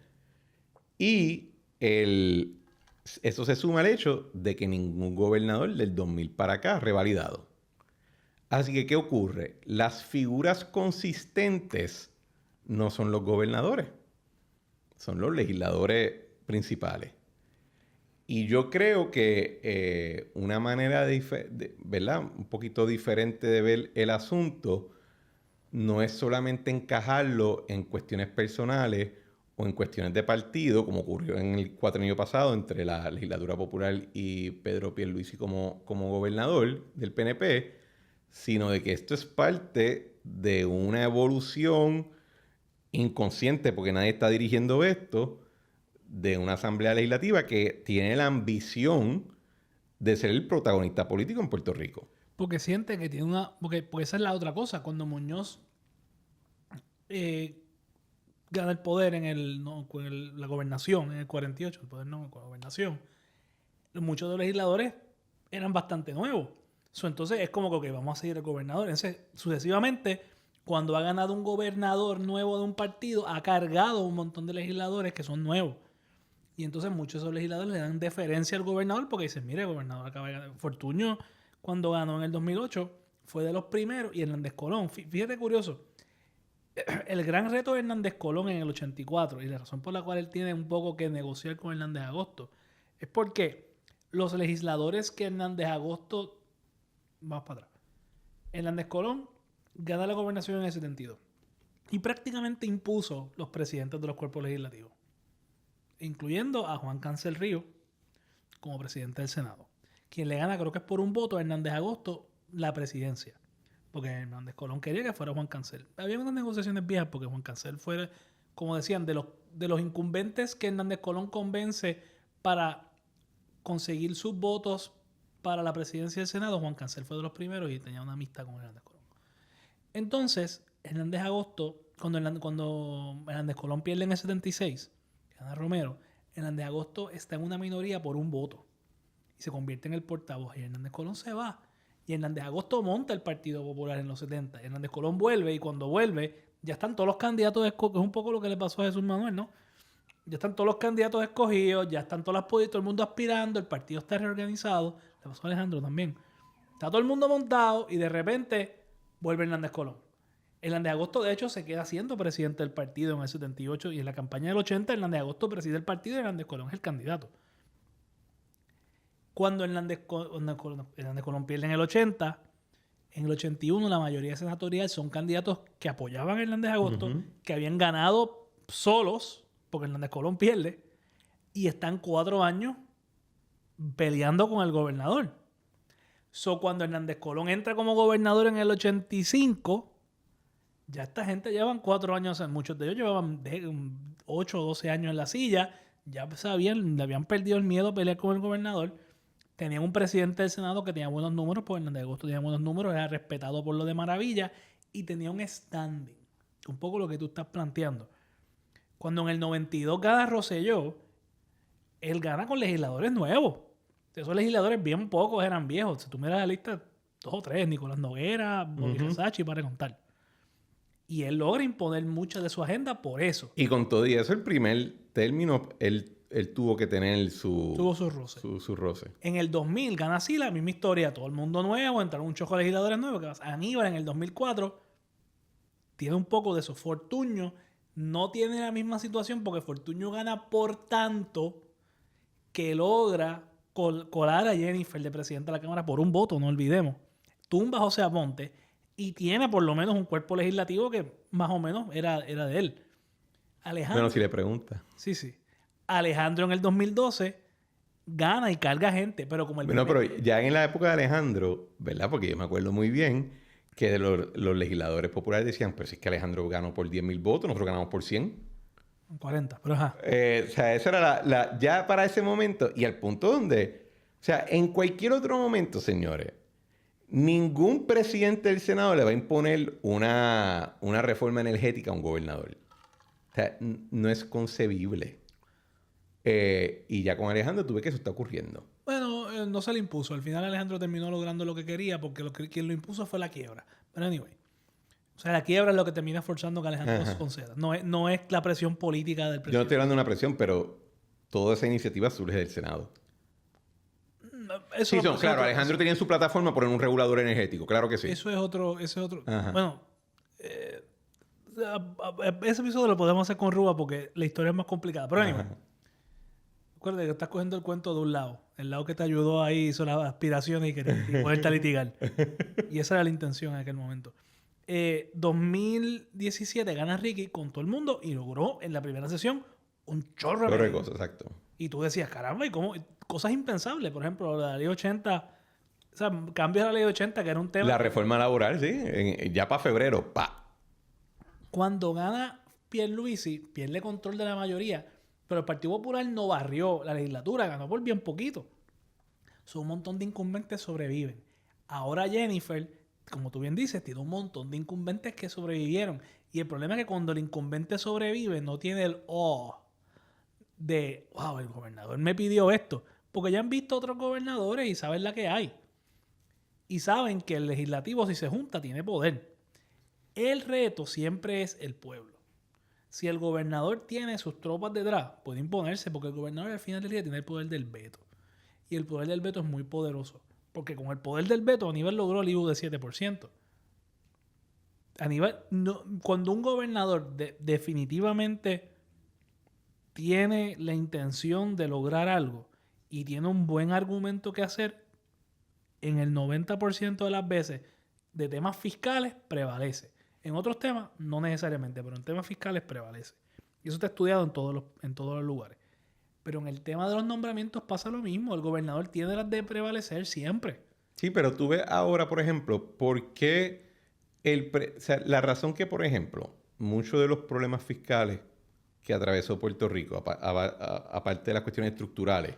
Y eso se suma al hecho de que ningún gobernador del 2000 para acá ha revalidado. Así que, ¿qué ocurre? Las figuras consistentes no son los gobernadores, son los legisladores principales. Y yo creo que una manera ¿verdad? Un poquito diferente de ver el asunto no es solamente encajarlo en cuestiones personales o en cuestiones de partido, como ocurrió en el cuatrienio pasado entre la Legislatura Popular y Pedro Pierluisi como gobernador del PNP, sino de que esto es parte de una evolución inconsciente, porque nadie está dirigiendo esto, de una asamblea legislativa que tiene la ambición de ser el protagonista político en Puerto Rico. Porque siente que tiene porque esa es la otra cosa. Cuando Muñoz gana el poder la gobernación en el 48, el poder no, la gobernación, muchos de los legisladores eran bastante nuevos. Entonces es como que vamos a seguir el gobernador. Entonces, sucesivamente, cuando ha ganado un gobernador nuevo de un partido, ha cargado un montón de legisladores que son nuevos. Y entonces muchos de esos legisladores le dan deferencia al gobernador porque dicen, mire, el gobernador acaba de ganar. Fortuño, cuando ganó en el 2008, fue de los primeros. Y Hernández Colón, fíjate curioso, el gran reto de Hernández Colón en el 84, y la razón por la cual él tiene un poco que negociar con Hernández Agosto, es porque los legisladores que Hernández Agosto... Vamos para atrás. Hernández Colón gana la gobernación en el 72 y prácticamente impuso los presidentes de los cuerpos legislativos, incluyendo a Juan Cancel Río como presidente del Senado. Quien le gana, creo que es por un voto, a Hernández Agosto la presidencia, porque Hernández Colón quería que fuera Juan Cancel. Había unas negociaciones viejas porque Juan Cancel fue como decían, de los incumbentes que Hernández Colón convence para conseguir sus votos para la presidencia del Senado, Juan Cancel fue de los primeros y tenía una amistad con Hernández Colón. Entonces, Hernández Agosto, cuando Hernández Colón pierde en el 76, gana Romero, Hernández Agosto está en una minoría por un voto y se convierte en el portavoz. Y Hernández Colón se va. Y Hernández Agosto monta el Partido Popular en los 70. Hernández Colón vuelve y cuando vuelve ya están todos los candidatos escogidos. Es un poco lo que le pasó a Jesús Manuel, ¿no? Ya están todos los candidatos escogidos, ya están todas las políticas, todo el mundo aspirando, el partido está reorganizado. Le pasó a Alejandro también. Está todo el mundo montado y de repente vuelve Hernández Colón. Hernández Agosto, de hecho, se queda siendo presidente del partido en el 78 y en la campaña del 80 Hernández Agosto preside el partido y Hernández Colón es el candidato. Cuando Hernández Colón pierde en el 80, en el 81 la mayoría senatorial son candidatos que apoyaban a Hernández Agosto, que habían ganado solos, porque Hernández Colón pierde, y están 4 años peleando con el gobernador. Cuando Hernández Colón entra como gobernador en el 85, ya esta gente llevan 4 años, muchos de ellos llevaban 8 o 12 años en la silla, ya sabían, le habían perdido el miedo a pelear con el gobernador. Tenían un presidente del Senado que tenía buenos números, porque Hernández Agosto tenía buenos números, era respetado por lo de maravilla y tenía un standing. Un poco lo que tú estás planteando. Cuando en el 92 gana Rosselló, él gana con legisladores nuevos. Esos legisladores bien pocos eran viejos. Si tú miras la lista, 2 o 3, Nicolás Noguera, Bobby Sachi, para contar. Y él logra imponer mucha de su agenda por eso. Y con todo y eso, el primer término, él tuvo que tener tuvo su roce. Su roce. En el 2000 gana así la misma historia. Todo el mundo nuevo, entraron un choco de legisladores nuevos. Aníbal en el 2004 tiene un poco de su Fortuño. No tiene la misma situación porque Fortuño gana por tanto que logra colar a Jennifer de presidente de la Cámara por un voto, no olvidemos. Tumba a José Aponte y tiene por lo menos un cuerpo legislativo que más o menos era de él. Alejandro. Bueno, si le pregunta. Sí. Alejandro en el 2012 gana y carga gente, pero como el... Bueno, pero ya en la época de Alejandro, ¿verdad? Porque yo me acuerdo muy bien que los legisladores populares decían, pero si es que Alejandro ganó por 10,000 votos, nosotros ganamos por 100. 40, pero ajá. O sea, esa era ya para ese momento y al punto donde, o sea, en cualquier otro momento, señores, ningún presidente del Senado le va a imponer una reforma energética a un gobernador. O sea, no es concebible. Y ya con Alejandro tú ves que eso está ocurriendo. Bueno, no se le impuso. Al final Alejandro terminó logrando lo que quería porque quien lo impuso fue la quiebra. Pero anyway. O sea, la quiebra es lo que termina forzando que Alejandro se conceda. No es la presión política del presidente. Yo no estoy hablando de una presión, pero toda esa iniciativa surge del Senado. Eso claro, Alejandro tenía en su plataforma poner un regulador energético. Claro que sí. Eso es otro. Bueno, ese episodio lo podemos hacer con Ruba porque la historia es más complicada. Pero anyway. Recuerda que estás cogiendo el cuento de un lado. El lado que te ayudó ahí hizo las aspiraciones y ponerte a litigar. Y esa era la intención en aquel momento. 2017 gana Ricky con todo el mundo y logró en la primera sesión un chorro de cosas, exacto. Y tú decías, caramba, ¿y cómo? Cosas impensables. Por ejemplo, la ley 80, o sea, cambios de la ley 80, que era un tema... La reforma laboral, sí, ya para febrero, ¡pa! Cuando gana Pierluisi, pierde control de la mayoría, pero el Partido Popular no barrió la legislatura, ganó por bien poquito. Un montón de incumbentes sobreviven. Ahora Jennifer, como tú bien dices, tiene un montón de incumbentes que sobrevivieron. Y el problema es que cuando el incumbente sobrevive, no tiene el de, wow, el gobernador me pidió esto. Porque ya han visto otros gobernadores y saben la que hay. Y saben que el legislativo, si se junta, tiene poder. El reto siempre es el pueblo. Si el gobernador tiene sus tropas detrás, puede imponerse, porque el gobernador al final del día tiene el poder del veto. Y el poder del veto es muy poderoso. Porque con el poder del veto, Aníbal logró el IVU de 7%. Aníbal, cuando un gobernador definitivamente tiene la intención de lograr algo y tiene un buen argumento que hacer, en el 90% de las veces de temas fiscales prevalece. En otros temas, no necesariamente, pero en temas fiscales prevalece. Y eso está estudiado en todos los lugares. Pero en el tema de los nombramientos pasa lo mismo. El gobernador tiene las de prevalecer siempre. Sí, pero tú ves ahora, por ejemplo, por qué la razón que, por ejemplo, muchos de los problemas fiscales que atravesó Puerto Rico, aparte de las cuestiones estructurales,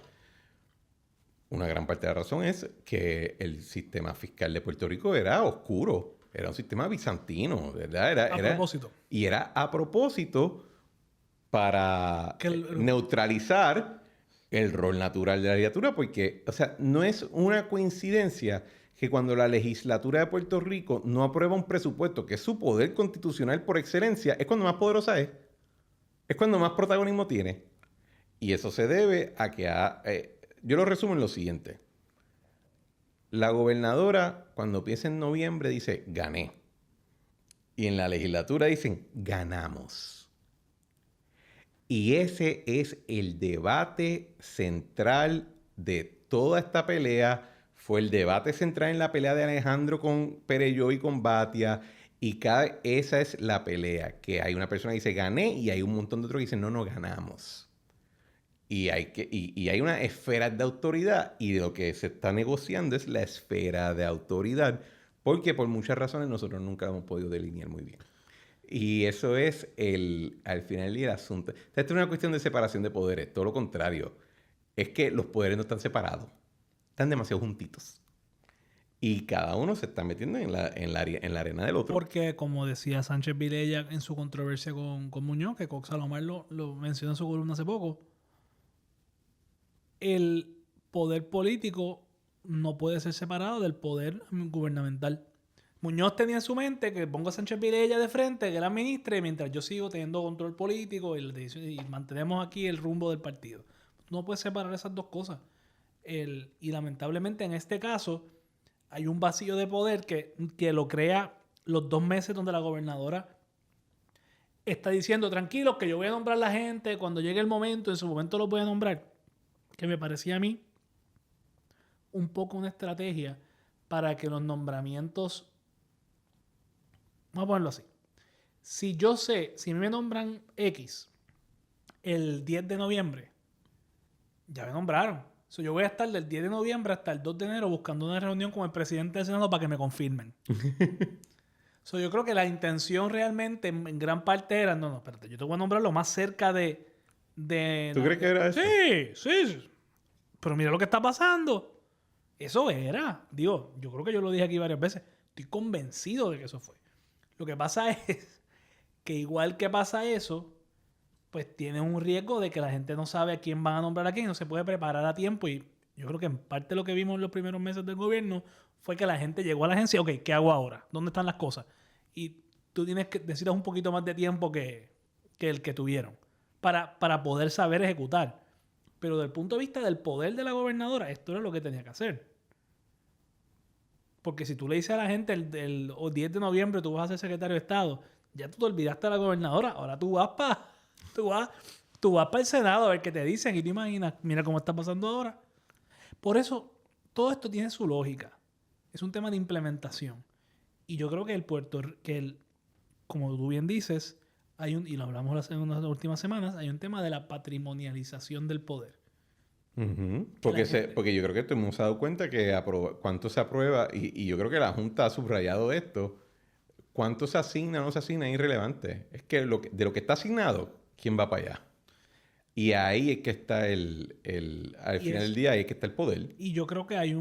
una gran parte de la razón es que el sistema fiscal de Puerto Rico era oscuro. Era un sistema bizantino, ¿verdad? A propósito. Y era a propósito para neutralizar el rol natural de la legislatura, porque, o sea, no es una coincidencia que cuando la legislatura de Puerto Rico no aprueba un presupuesto, que es su poder constitucional por excelencia, es cuando más poderosa es. Es cuando más protagonismo tiene. Y eso se debe a que yo lo resumo en lo siguiente. La gobernadora, cuando piensa en noviembre, dice, gané. Y en la legislatura dicen, ganamos. Y ese es el debate central de toda esta pelea. Fue el debate central en la pelea de Alejandro con Perelló y con Batia. Y esa es la pelea. Que hay una persona que dice, gané, y hay un montón de otros que dicen, no ganamos. Y hay una esfera de autoridad, y de lo que se está negociando es la esfera de autoridad, porque por muchas razones nosotros nunca hemos podido delinear muy bien. Y eso es al final del día el asunto. O sea, esto es una cuestión de separación de poderes, todo lo contrario. Es que los poderes no están separados, están demasiado juntitos. Y cada uno se está metiendo en la arena del otro. Porque, como decía Sánchez Vilella en su controversia con Muñoz, que Cox Salomar lo mencionó en su columna hace poco, el poder político no puede ser separado del poder gubernamental. Muñoz tenía en su mente que pongo a Sánchez Vilella de frente, que era ministra, y mientras yo sigo teniendo control político y mantenemos aquí el rumbo del partido. No puedes separar esas dos cosas. Y lamentablemente en este caso hay un vacío de poder que lo crea los 2 meses donde la gobernadora está diciendo, tranquilos, que yo voy a nombrar a la gente, cuando llegue el momento, en su momento los voy a nombrar. Que me parecía a mí un poco una estrategia para que los nombramientos, vamos a ponerlo así, si me nombran X el 10 de noviembre, ya me nombraron. Yo voy a estar del 10 de noviembre hasta el 2 de enero buscando una reunión con el presidente del Senado para que me confirmen. Yo creo que la intención realmente en gran parte era, no, espérate, yo te voy a nombrar lo más cerca de ¿Tú crees que era eso? Sí. Pero mira lo que está pasando. Eso era. Digo, yo creo que yo lo dije aquí varias veces. Estoy convencido de que eso fue. Lo que pasa es que igual que pasa eso, pues tiene un riesgo de que la gente no sabe a quién van a nombrar a quién, no se puede preparar a tiempo. Y yo creo que en parte lo que vimos en los primeros meses del gobierno fue que la gente llegó a la agencia, ok, ¿qué hago ahora? ¿Dónde están las cosas? Y tú necesitas un poquito más de tiempo que el que tuvieron para poder saber ejecutar. Pero desde el punto de vista del poder de la gobernadora, esto era lo que tenía que hacer. Porque si tú le dices a la gente el 10 de noviembre tú vas a ser secretario de Estado, ya tú te olvidaste de la gobernadora, ahora tú vas para el Senado a ver qué te dicen y te imaginas, mira cómo está pasando ahora. Por eso, todo esto tiene su lógica. Es un tema de implementación. Y yo creo que como tú bien dices, y lo hablamos en las últimas semanas, hay un tema de la patrimonialización del poder. Uh-huh. Porque yo creo que todo el mundo se ha dado cuenta que cuánto se aprueba, y yo creo que la Junta ha subrayado esto, cuánto se asigna o no se asigna es irrelevante. Es que de lo que está asignado, ¿quién va para allá? Y ahí es que está al final del día, ahí es que está el poder. Y yo creo que hay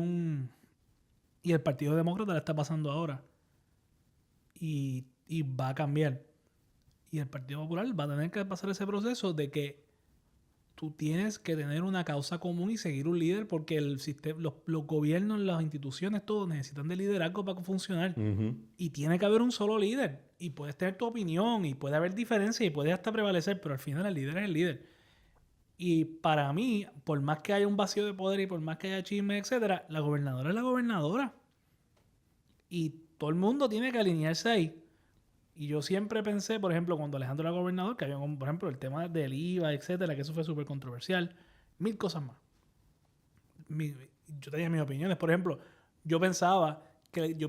y el Partido Demócrata le está pasando ahora. Y va a cambiar. Y el Partido Popular va a tener que pasar ese proceso de que tú tienes que tener una causa común y seguir un líder, porque los gobiernos, las instituciones, todos necesitan de liderazgo para funcionar. Uh-huh. Y tiene que haber un solo líder. Y puedes tener tu opinión y puede haber diferencias y puedes hasta prevalecer, pero al final el líder es el líder. Y para mí, por más que haya un vacío de poder y por más que haya chisme, etcétera, la gobernadora es la gobernadora. Y todo el mundo tiene que alinearse ahí. Y yo siempre pensé, por ejemplo, cuando Alejandro era gobernador, que había, por ejemplo, el tema del IVA, etcétera, que eso fue súper controversial. 1000 cosas más. Yo tenía mis opiniones. Por ejemplo, yo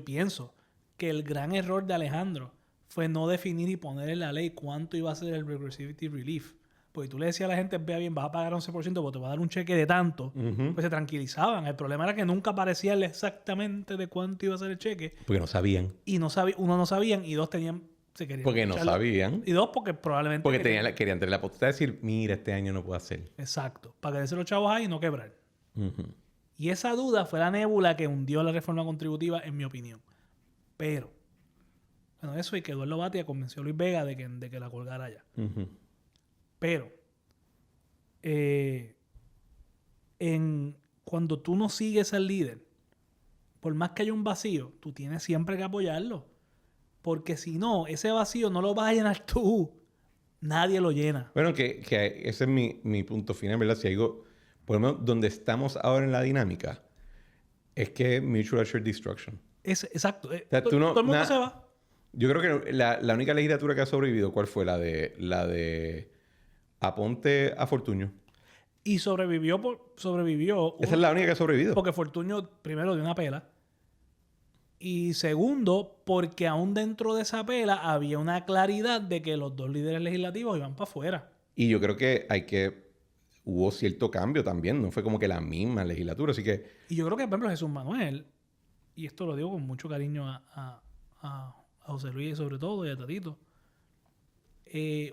pienso que el gran error de Alejandro fue no definir y poner en la ley cuánto iba a ser el Regressivity Relief. Porque tú le decías a la gente, vea bien, vas a pagar 11% porque te va a dar un cheque de tanto. Uh-huh. Pues se tranquilizaban. El problema era que nunca aparecía exactamente de cuánto iba a ser el cheque. Porque no sabían. Uno no sabían y dos tenían se querían Porque no echarlo. sabían. Y dos, porque probablemente... Porque querían tener la potestad de decir, mira, este año no puedo hacer. Exacto. Para quedarse los chavos ahí y no quebrar. Ujú. Y esa duda fue la nébula que hundió la reforma contributiva, en mi opinión. Pero, bueno, eso y que Eduardo Batia convenció a Luis Vega de que la colgara allá. Ujú. Pero, cuando tú no sigues al líder, por más que haya un vacío, tú tienes siempre que apoyarlo. Porque si no, ese vacío no lo vas a llenar tú. Nadie lo llena. Bueno, que ese es mi punto final, ¿verdad? Si algo, por lo menos donde estamos ahora en la dinámica, es que es Mutual Assured Destruction. Exacto. sea, tú no- todo el mundo na- se va. Yo creo que la única legislatura que ha sobrevivido, ¿cuál fue? La de Aponte a Fortuño. Y sobrevivió. Esa es la única que ha sobrevivido. Porque Fortuño, primero, dio una pela. Y segundo, porque aún dentro de esa pela había una claridad de que los dos líderes legislativos iban para afuera. Y yo creo que hubo cierto cambio también. No fue como que la misma legislatura. Así que Y yo creo que, por ejemplo, Jesús Manuel, y esto lo digo con mucho cariño a José Luis sobre todo y a Tatito,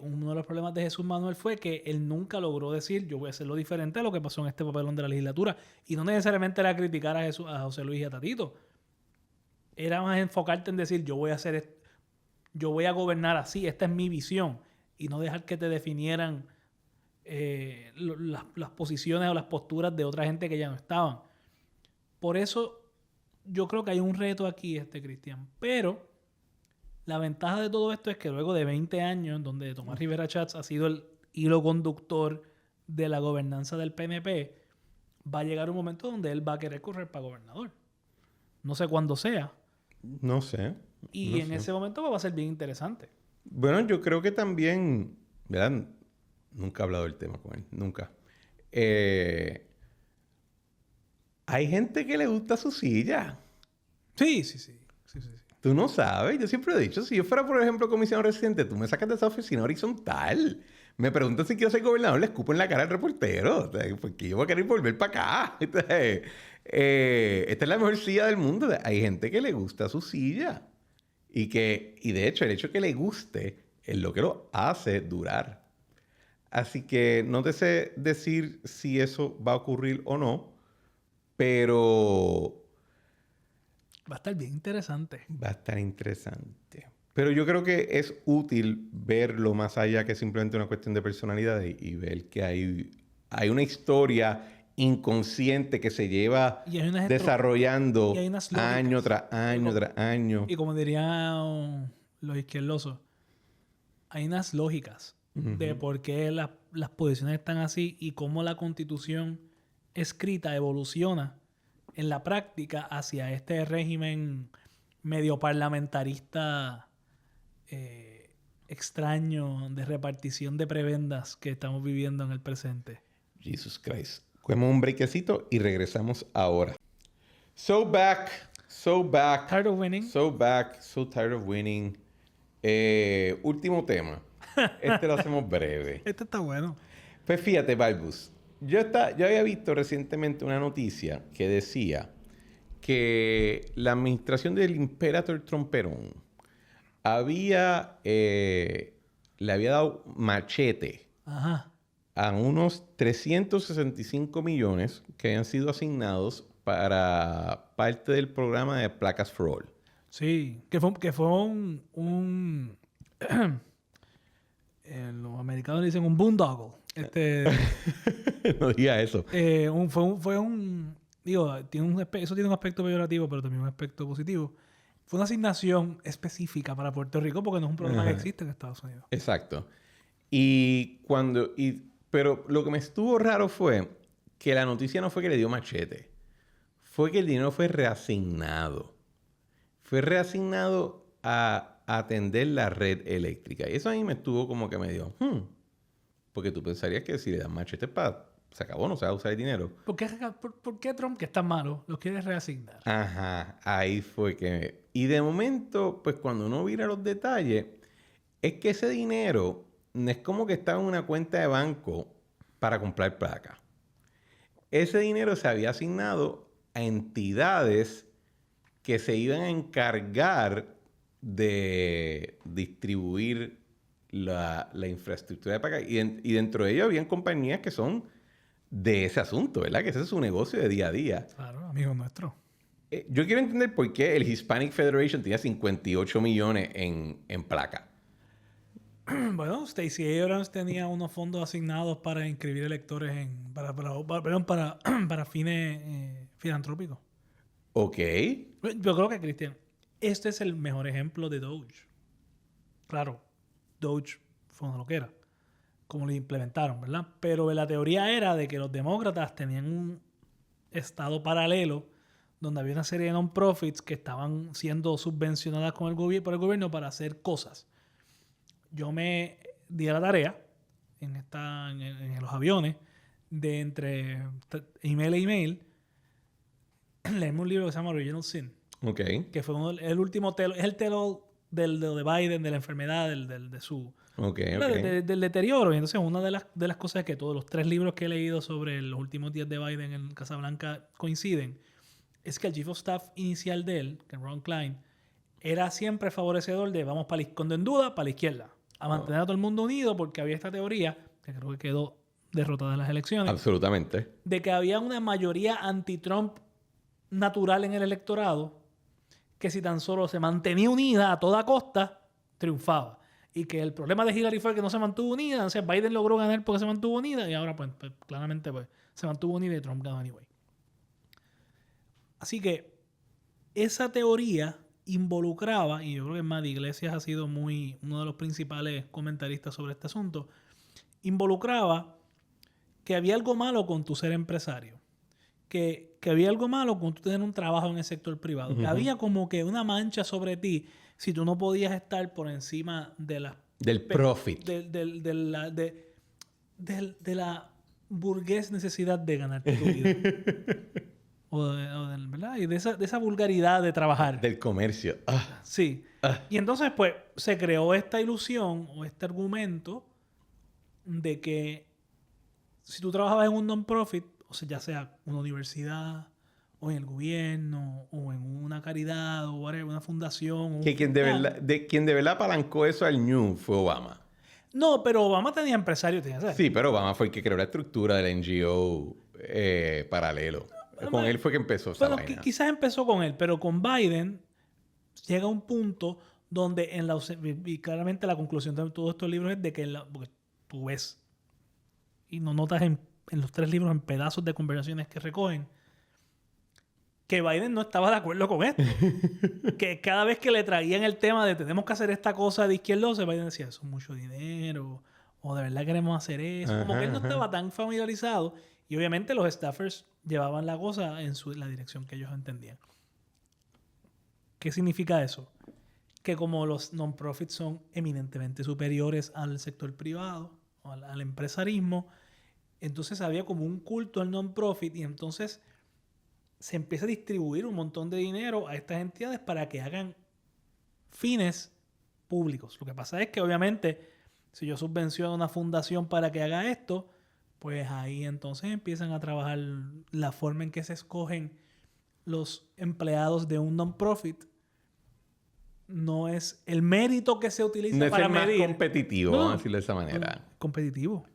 uno de los problemas de Jesús Manuel fue que él nunca logró decir yo voy a hacerlo diferente a lo que pasó en este papelón de la legislatura. Y no necesariamente era criticar a José Luis y a Tatito. Era más enfocarte en decir yo voy a gobernar así, esta es mi visión. Y no dejar que te definieran las posiciones o las posturas de otra gente que ya no estaban. Por eso yo creo que hay un reto aquí, Cristian. Pero la ventaja de todo esto es que luego de 20 años, donde Tomás Rivera Chats ha sido el hilo conductor de la gobernanza del PNP, va a llegar un momento donde él va a querer correr para gobernador. No sé cuándo sea. no sé. Y no en sé. ese momento va a ser bien interesante. Bueno, yo creo que también, ¿verdad? Nunca he hablado del tema con él, nunca. Hay gente que le gusta su silla. Sí. Tú no sabes. Yo siempre he dicho, si yo fuera, por ejemplo, comisionado residente, tú me sacas de esa oficina horizontal. Me preguntan si quiero ser gobernador, le escupo en la cara al reportero. O sea, porque yo voy a querer volver para acá. Entonces, esta es la mejor silla del mundo. Hay gente que le gusta su silla. Y de hecho, el hecho de que le guste es lo que lo hace durar. Así que no te sé decir si eso va a ocurrir o no, pero Va a estar bien interesante. va a estar interesante. Pero yo creo que es útil verlo más allá que simplemente una cuestión de personalidad y ver que hay una historia inconsciente que se lleva Y hay unas desarrollando y hay unas lógicas. año tras año tras año. Y como dirían los izquierdosos, hay unas lógicas de por qué las posiciones están así y cómo la Constitución escrita evoluciona en la práctica hacia este régimen medio parlamentarista extraño de repartición de prebendas que estamos viviendo en el presente. Jesus Christ. Cogemos un breakcito y regresamos ahora. So back. Tired of winning. So back. So tired of winning. Último tema. Este lo hacemos breve. Este está bueno. Pues fíjate, Balbus. Yo había visto recientemente una noticia que decía que la administración del Imperator Tromperón le había dado machete Ajá. a unos 365 millones que habían sido asignados para parte del programa de Placas for All. Sí, que fue un los americanos le dicen un boondoggle. No diga eso. Digo, eso tiene un aspecto peyorativo, pero también un aspecto positivo. Fue una asignación específica para Puerto Rico porque no es un programa que existe en Estados Unidos. Exacto. Pero lo que me estuvo raro fue que la noticia no fue que le dio machete. Fue que el dinero fue reasignado. Fue reasignado a atender la red eléctrica. Y eso a mí me estuvo como que medio... Porque tú pensarías que si le dan machete se acabó, no se va a usar el dinero. ¿Por qué Trump, que es tan malo, lo quiere reasignar? Ajá, ahí fue que... Y de momento, pues cuando uno mira los detalles, es que ese dinero no es como que estaba en una cuenta de banco para comprar placas. Ese dinero se había asignado a entidades que se iban a encargar de distribuir la infraestructura de paga. Y dentro de ello habían compañías que son de ese asunto, ¿verdad? Que ese es su negocio de día a día. Claro, amigo nuestro. Yo quiero entender por qué el Hispanic Federation tenía 58 millones en placa. Bueno, Stacey Abrams tenía unos fondos asignados para inscribir electores para fines filantrópicos. Ok. Yo creo que, Cristian, este es el mejor ejemplo de Doge. Claro, Doge fue una loquera, como lo implementaron, ¿verdad? Pero la teoría era de que los demócratas tenían un estado paralelo donde había una serie de non-profits que estaban siendo subvencionadas por el gobierno para hacer cosas. Yo me di a la tarea en los aviones de entre email e email leerme un libro que se llama Original Sin. Ok. Que fue el último es el tell de Biden, de la enfermedad, de su... Okay. Del deterioro. Y entonces una de las cosas es que todos los 3 libros que he leído sobre los últimos días de Biden en Casablanca coinciden. Es que el Chief of Staff inicial de él, que Ron Klein, era siempre favorecedor de vamos cuando en duda, para la izquierda. A mantener a todo el mundo unido porque había esta teoría, que creo que quedó derrotada en las elecciones. Absolutamente. De que había una mayoría anti-Trump natural en el electorado que si tan solo se mantenía unida a toda costa, triunfaba. Y que el problema de Hillary fue que no se mantuvo unida. Entonces Biden logró ganar porque se mantuvo unida y ahora pues claramente se mantuvo unida y Trump ganó anyway. Así que esa teoría involucraba, y yo creo que Matt Iglesias ha sido uno de los principales comentaristas sobre este asunto, involucraba que había algo malo con tu ser empresario. Que había algo malo con tú tener un trabajo en el sector privado. Uh-huh. Que había como que una mancha sobre ti si tú no podías estar por encima de del profit. De la burgués necesidad de ganarte tu vida. ¿Verdad? Y de esa vulgaridad de trabajar. Del comercio. Sí. Y entonces, pues, se creó esta ilusión o este argumento de que si tú trabajabas en un non-profit, o sea, ya sea una universidad, o en el gobierno, o en una caridad, o una fundación. Que quien de verdad apalancó eso al New fue Obama. No, pero Obama tenía empresarios. Sí, pero Obama fue el que creó la estructura del NGO paralelo. Con él fue que empezó esa vaina. Quizás empezó con él, pero con Biden llega un punto donde y claramente la conclusión de todos estos libros es de que porque tú ves y no notas en los 3 libros en pedazos de conversaciones que recogen que Biden no estaba de acuerdo con esto. Que cada vez que le traían el tema de tenemos que hacer esta cosa de izquierda, Biden decía, eso es mucho dinero, o de verdad queremos hacer eso. Como que él no estaba tan familiarizado. Y obviamente los staffers llevaban la cosa en la dirección que ellos entendían. ¿Qué significa eso? Que como los non-profits son eminentemente superiores al sector privado, o al empresarismo, entonces había como un culto al non-profit y entonces se empieza a distribuir un montón de dinero a estas entidades para que hagan fines públicos. Lo que pasa es que obviamente si yo subvenciono a una fundación para que haga esto, pues ahí entonces empiezan a trabajar la forma en que se escogen los empleados de un non-profit. No es el mérito que se utiliza para medir. No es más competitivo, vamos a decirlo de esa manera. Competitivo.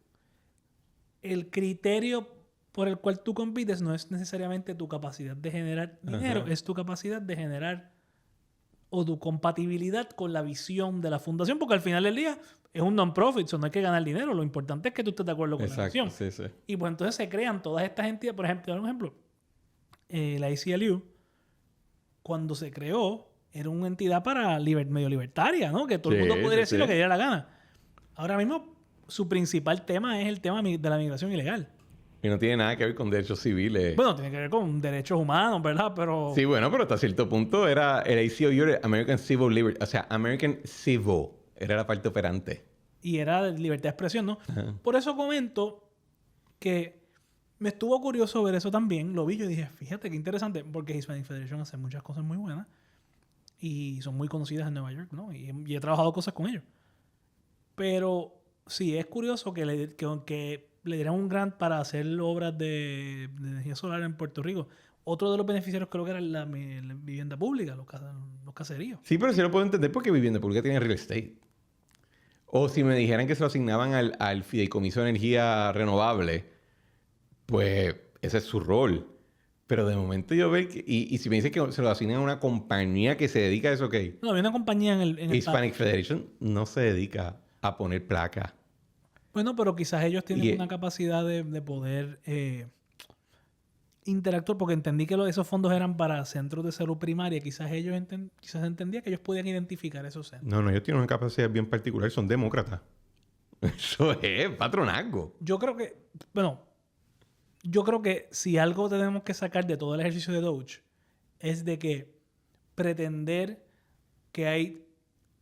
El criterio por el cual tú compites no es necesariamente tu capacidad de generar dinero, es tu capacidad de generar o tu compatibilidad con la visión de la fundación, porque al final del día es un non-profit, no hay que ganar dinero, lo importante es que tú estés de acuerdo con la visión. Sí, sí. Y pues entonces se crean todas estas entidades, por ejemplo, la ACLU, cuando se creó, era una entidad para medio libertaria, ¿no? Que todo el mundo pudiera decir lo que diera la gana. Ahora mismo, su principal tema es el tema de la migración ilegal. Y no tiene nada que ver con derechos civiles. Bueno, tiene que ver con derechos humanos, ¿verdad? Pero... Sí, bueno, pero hasta cierto punto era el ACLU, American Civil Liberty, o sea, American Civil, era la parte operante. Y era de libertad de expresión, ¿no? Ajá. Por eso comento que me estuvo curioso ver eso también. Lo vi yo y dije, fíjate qué interesante, porque Hispanic Federation hace muchas cosas muy buenas y son muy conocidas en Nueva York, ¿no? Y he trabajado cosas con ellos. Pero sí, es curioso que le dieran un grant para hacer obras de energía solar en Puerto Rico. Otro de los beneficiarios creo que era la vivienda pública, los caseríos. Sí, pero sí lo puedo entender porque vivienda pública tiene real estate. O si me dijeran que se lo asignaban al fideicomiso de energía renovable, pues ese es su rol. Pero de momento yo veo que... Y si me dicen que se lo asignan a una compañía que se dedica a eso, ok. No, había una compañía en el Hispanic Federation no se dedica a poner placas. Bueno, pero quizás ellos tienen una capacidad de poder interactuar, porque entendí que esos fondos eran para centros de salud primaria. Quizás ellos entendían que ellos podían identificar esos centros. No, ellos tienen una capacidad bien particular. Son demócratas. Eso es patronazgo. Yo creo que si algo tenemos que sacar de todo el ejercicio de Doge es de que pretender que hay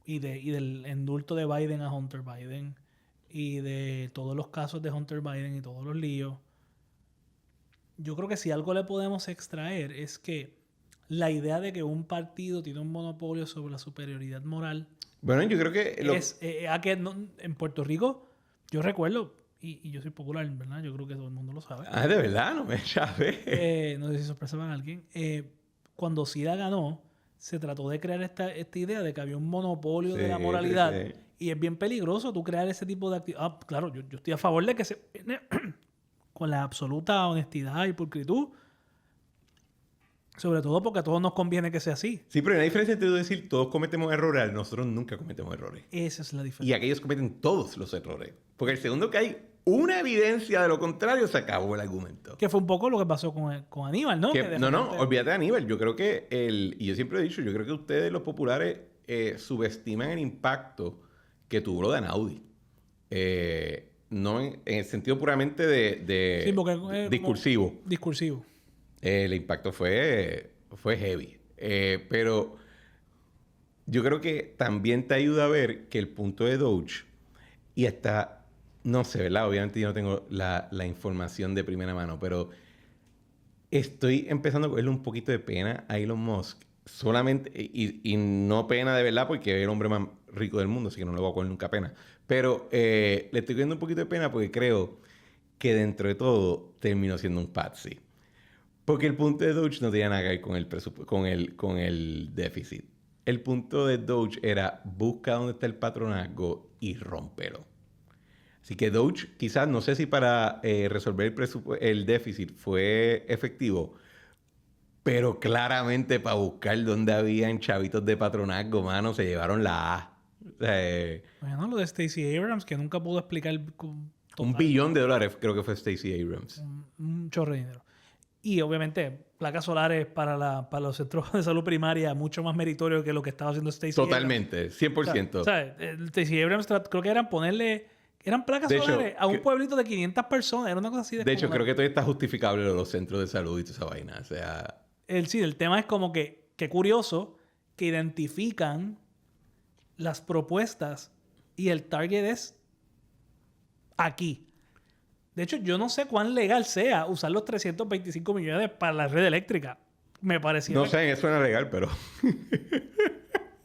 y del indulto de Biden a Hunter Biden y de todos los casos de Hunter Biden y todos los líos, yo creo que si algo le podemos extraer es que la idea de que un partido tiene un monopolio sobre la superioridad moral, bueno, yo creo que en Puerto Rico, yo recuerdo, y yo soy popular, ¿verdad? Yo creo que todo el mundo lo sabe. Ah, de verdad, no me sabe. No sé si sorpresa para alguien. Cuando SIDA ganó, se trató de crear esta idea de que había un monopolio de la moralidad. Sí. Y es bien peligroso tú crear ese tipo de actividad. Claro, yo estoy a favor de que se con la absoluta honestidad y pulcritud. Sobre todo porque a todos nos conviene que sea así. Sí, pero hay una diferencia entre decir todos cometemos errores, nosotros nunca cometemos errores. Esa es la diferencia. Y aquellos cometen todos los errores. Porque el segundo que hay una evidencia de lo contrario, se acabó el argumento. Que fue un poco lo que pasó con Aníbal, ¿no? No, olvídate de Aníbal. Yo creo que y yo siempre he dicho, yo creo que ustedes, los populares, subestiman el impacto que tuvo lo de Anaudi. No en el sentido puramente de sí, porque, discursivo. Discursivo. El impacto fue heavy. Pero yo creo que también te ayuda a ver que el punto de Doge, y hasta, no sé, ¿verdad? Obviamente yo no tengo la información de primera mano, pero estoy empezando a cogerle un poquito de pena a Elon Musk. Solamente, y no pena de verdad porque es el hombre más rico del mundo, así que no le voy a coger nunca pena. Pero le estoy cogiendo un poquito de pena porque creo que dentro de todo terminó siendo un patsy. Porque el punto de Doge no tenía nada que ver con el déficit. El punto de Doge era busca dónde está el patronazgo y rómpelo. Así que Doge, quizás, no sé si para resolver el déficit fue efectivo, pero claramente para buscar dónde habían chavitos de patronazgo, mano, se llevaron la A. Bueno, lo de Stacey Abrams, que nunca pudo explicar... $1 billón creo que fue Stacey Abrams. Un chorro de dinero. Y obviamente, placas solares para los centros de salud primaria, mucho más meritorio que lo que estaba haciendo Stacey Totalmente, Abrams. 100%. O sea, Stacey Abrams creo que eran placas solares a un pueblito de 500 personas. Era una cosa así de hecho, creo que todavía está justificable lo de los centros de salud y toda esa vaina. O sea... el tema es como que curioso que identifican las propuestas y el target es aquí. De hecho, yo no sé cuán legal sea usar los 325 millones para la red eléctrica. Me parecía... No sé, eso suena legal, pero...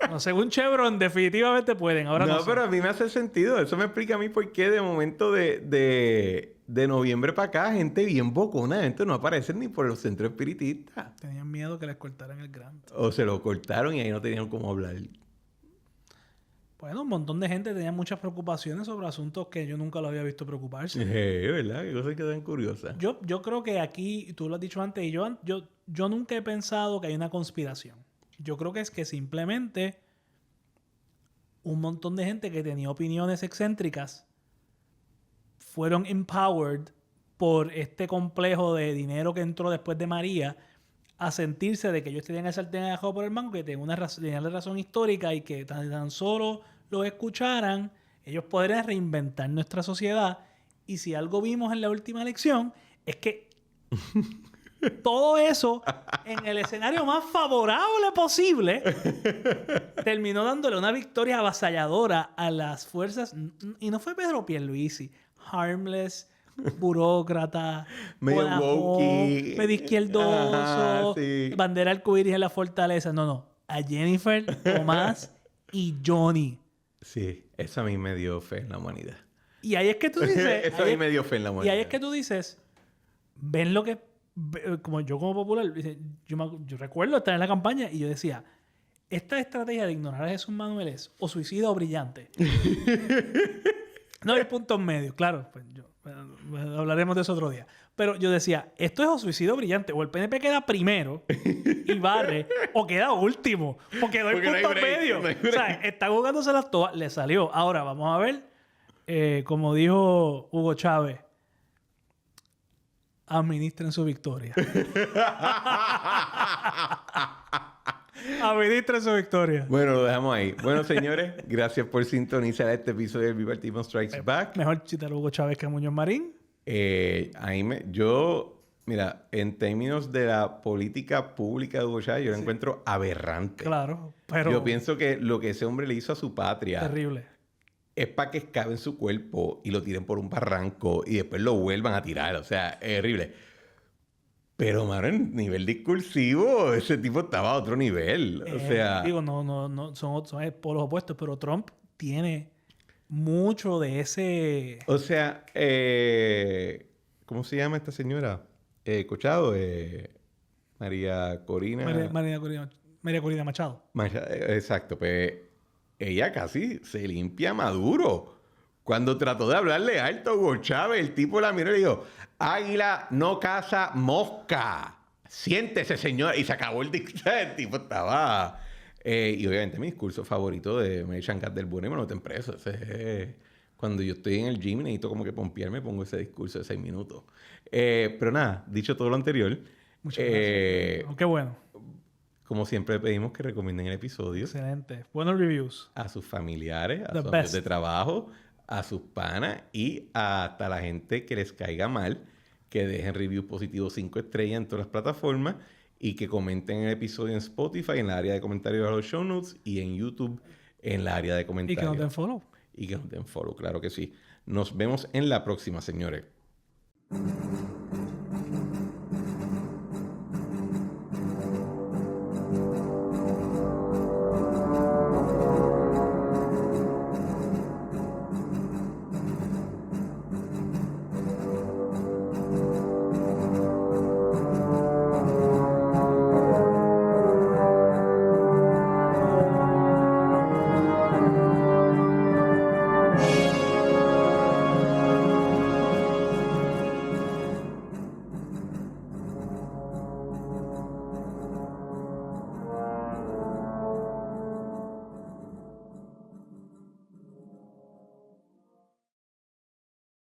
No, según Chevron, definitivamente pueden. Ahora no sé. Pero a mí me hace sentido. Eso me explica a mí por qué de momento de noviembre para acá, gente bien bocona, gente no aparece ni por los centros espiritistas. Tenían miedo que les cortaran el grant. O se lo cortaron y ahí no tenían cómo hablar. Bueno, un montón de gente tenía muchas preocupaciones sobre asuntos que yo nunca lo había visto preocuparse. ¿Verdad? Qué cosas que dan curiosas. Yo creo que aquí, tú lo has dicho antes, y yo nunca he pensado que hay una conspiración. Yo creo que es que simplemente un montón de gente que tenía opiniones excéntricas fueron empowered por este complejo de dinero que entró después de María a sentirse de que ellos tenían el sartén agajado por el mango, que tenían la razón histórica y que tan solo los escucharan, ellos podrían reinventar nuestra sociedad. Y si algo vimos en la última elección es que todo eso, en el escenario más favorable posible, terminó dándole una victoria avasalladora a las fuerzas. Y no fue Pedro Pierluisi, harmless, burócrata, medio wokey, medio izquierdoso, sí. Bandera arcoíris en la fortaleza. No. A Jennifer, Tomás y Johnny. Sí, eso a mí me dio fe en la humanidad. Y ahí es que tú dices... Eso ahí me dio fe en la muerte. Y ahí es que tú dices, ven lo que... Como yo como popular, yo recuerdo estar en la campaña y yo decía, esta estrategia de ignorar a Jesús Manuel es o suicidio o brillante. No hay puntos medios, claro. Pues hablaremos de eso otro día. Pero yo decía, esto es o suicidio brillante. O el PNP queda primero y barre, o queda último. Porque no hay puntos medios. O sea, está jugándoselas todas. Le salió. Ahora, vamos a ver, como dijo Hugo Chávez, administren su victoria. Administren su victoria. Bueno, lo dejamos ahí. Bueno, señores, gracias por sintonizar este episodio del Viva el Timo Strikes Back. Mejor citar a Hugo Chávez que a Muñoz Marín. Mira, en términos de la política pública de Hugo Chávez, yo la encuentro aberrante. Claro, pero... Yo pienso que lo que ese hombre le hizo a su patria... Terrible. Es para que escabe en su cuerpo y lo tiren por un barranco y después lo vuelvan a tirar. O sea, es horrible. Pero, mano, en nivel discursivo, ese tipo estaba a otro nivel. O sea... Digo, son polos opuestos, pero Trump tiene mucho de ese... O sea, ¿cómo se llama esta señora? Cochado, María Corina... María Corina Machado. Exacto, pues ella casi se limpia a Maduro. Cuando trató de hablarle alto a Hugo Chávez, el tipo la miró y le dijo, águila no caza mosca. Siéntese, señor. Y se acabó el dictado. El tipo estaba... y obviamente mi discurso favorito de Mary Chancat del Bueno y me lo meten preso. Cuando yo estoy en el gym y necesito como que pompearme, pongo ese discurso de 6 minutos. Pero nada, dicho todo lo anterior... Muchas gracias. Qué bueno. Como siempre pedimos que recomienden el episodio. Excelente. Buenos reviews. A sus familiares, a sus amigos de trabajo, a sus panas y hasta la gente que les caiga mal, que dejen reviews positivos 5 estrellas en todas las plataformas y que comenten el episodio en Spotify, en la área de comentarios de los show notes y en YouTube en la área de comentarios. Y que nos den follow. Y que nos den follow, claro que sí. Nos vemos en la próxima, señores.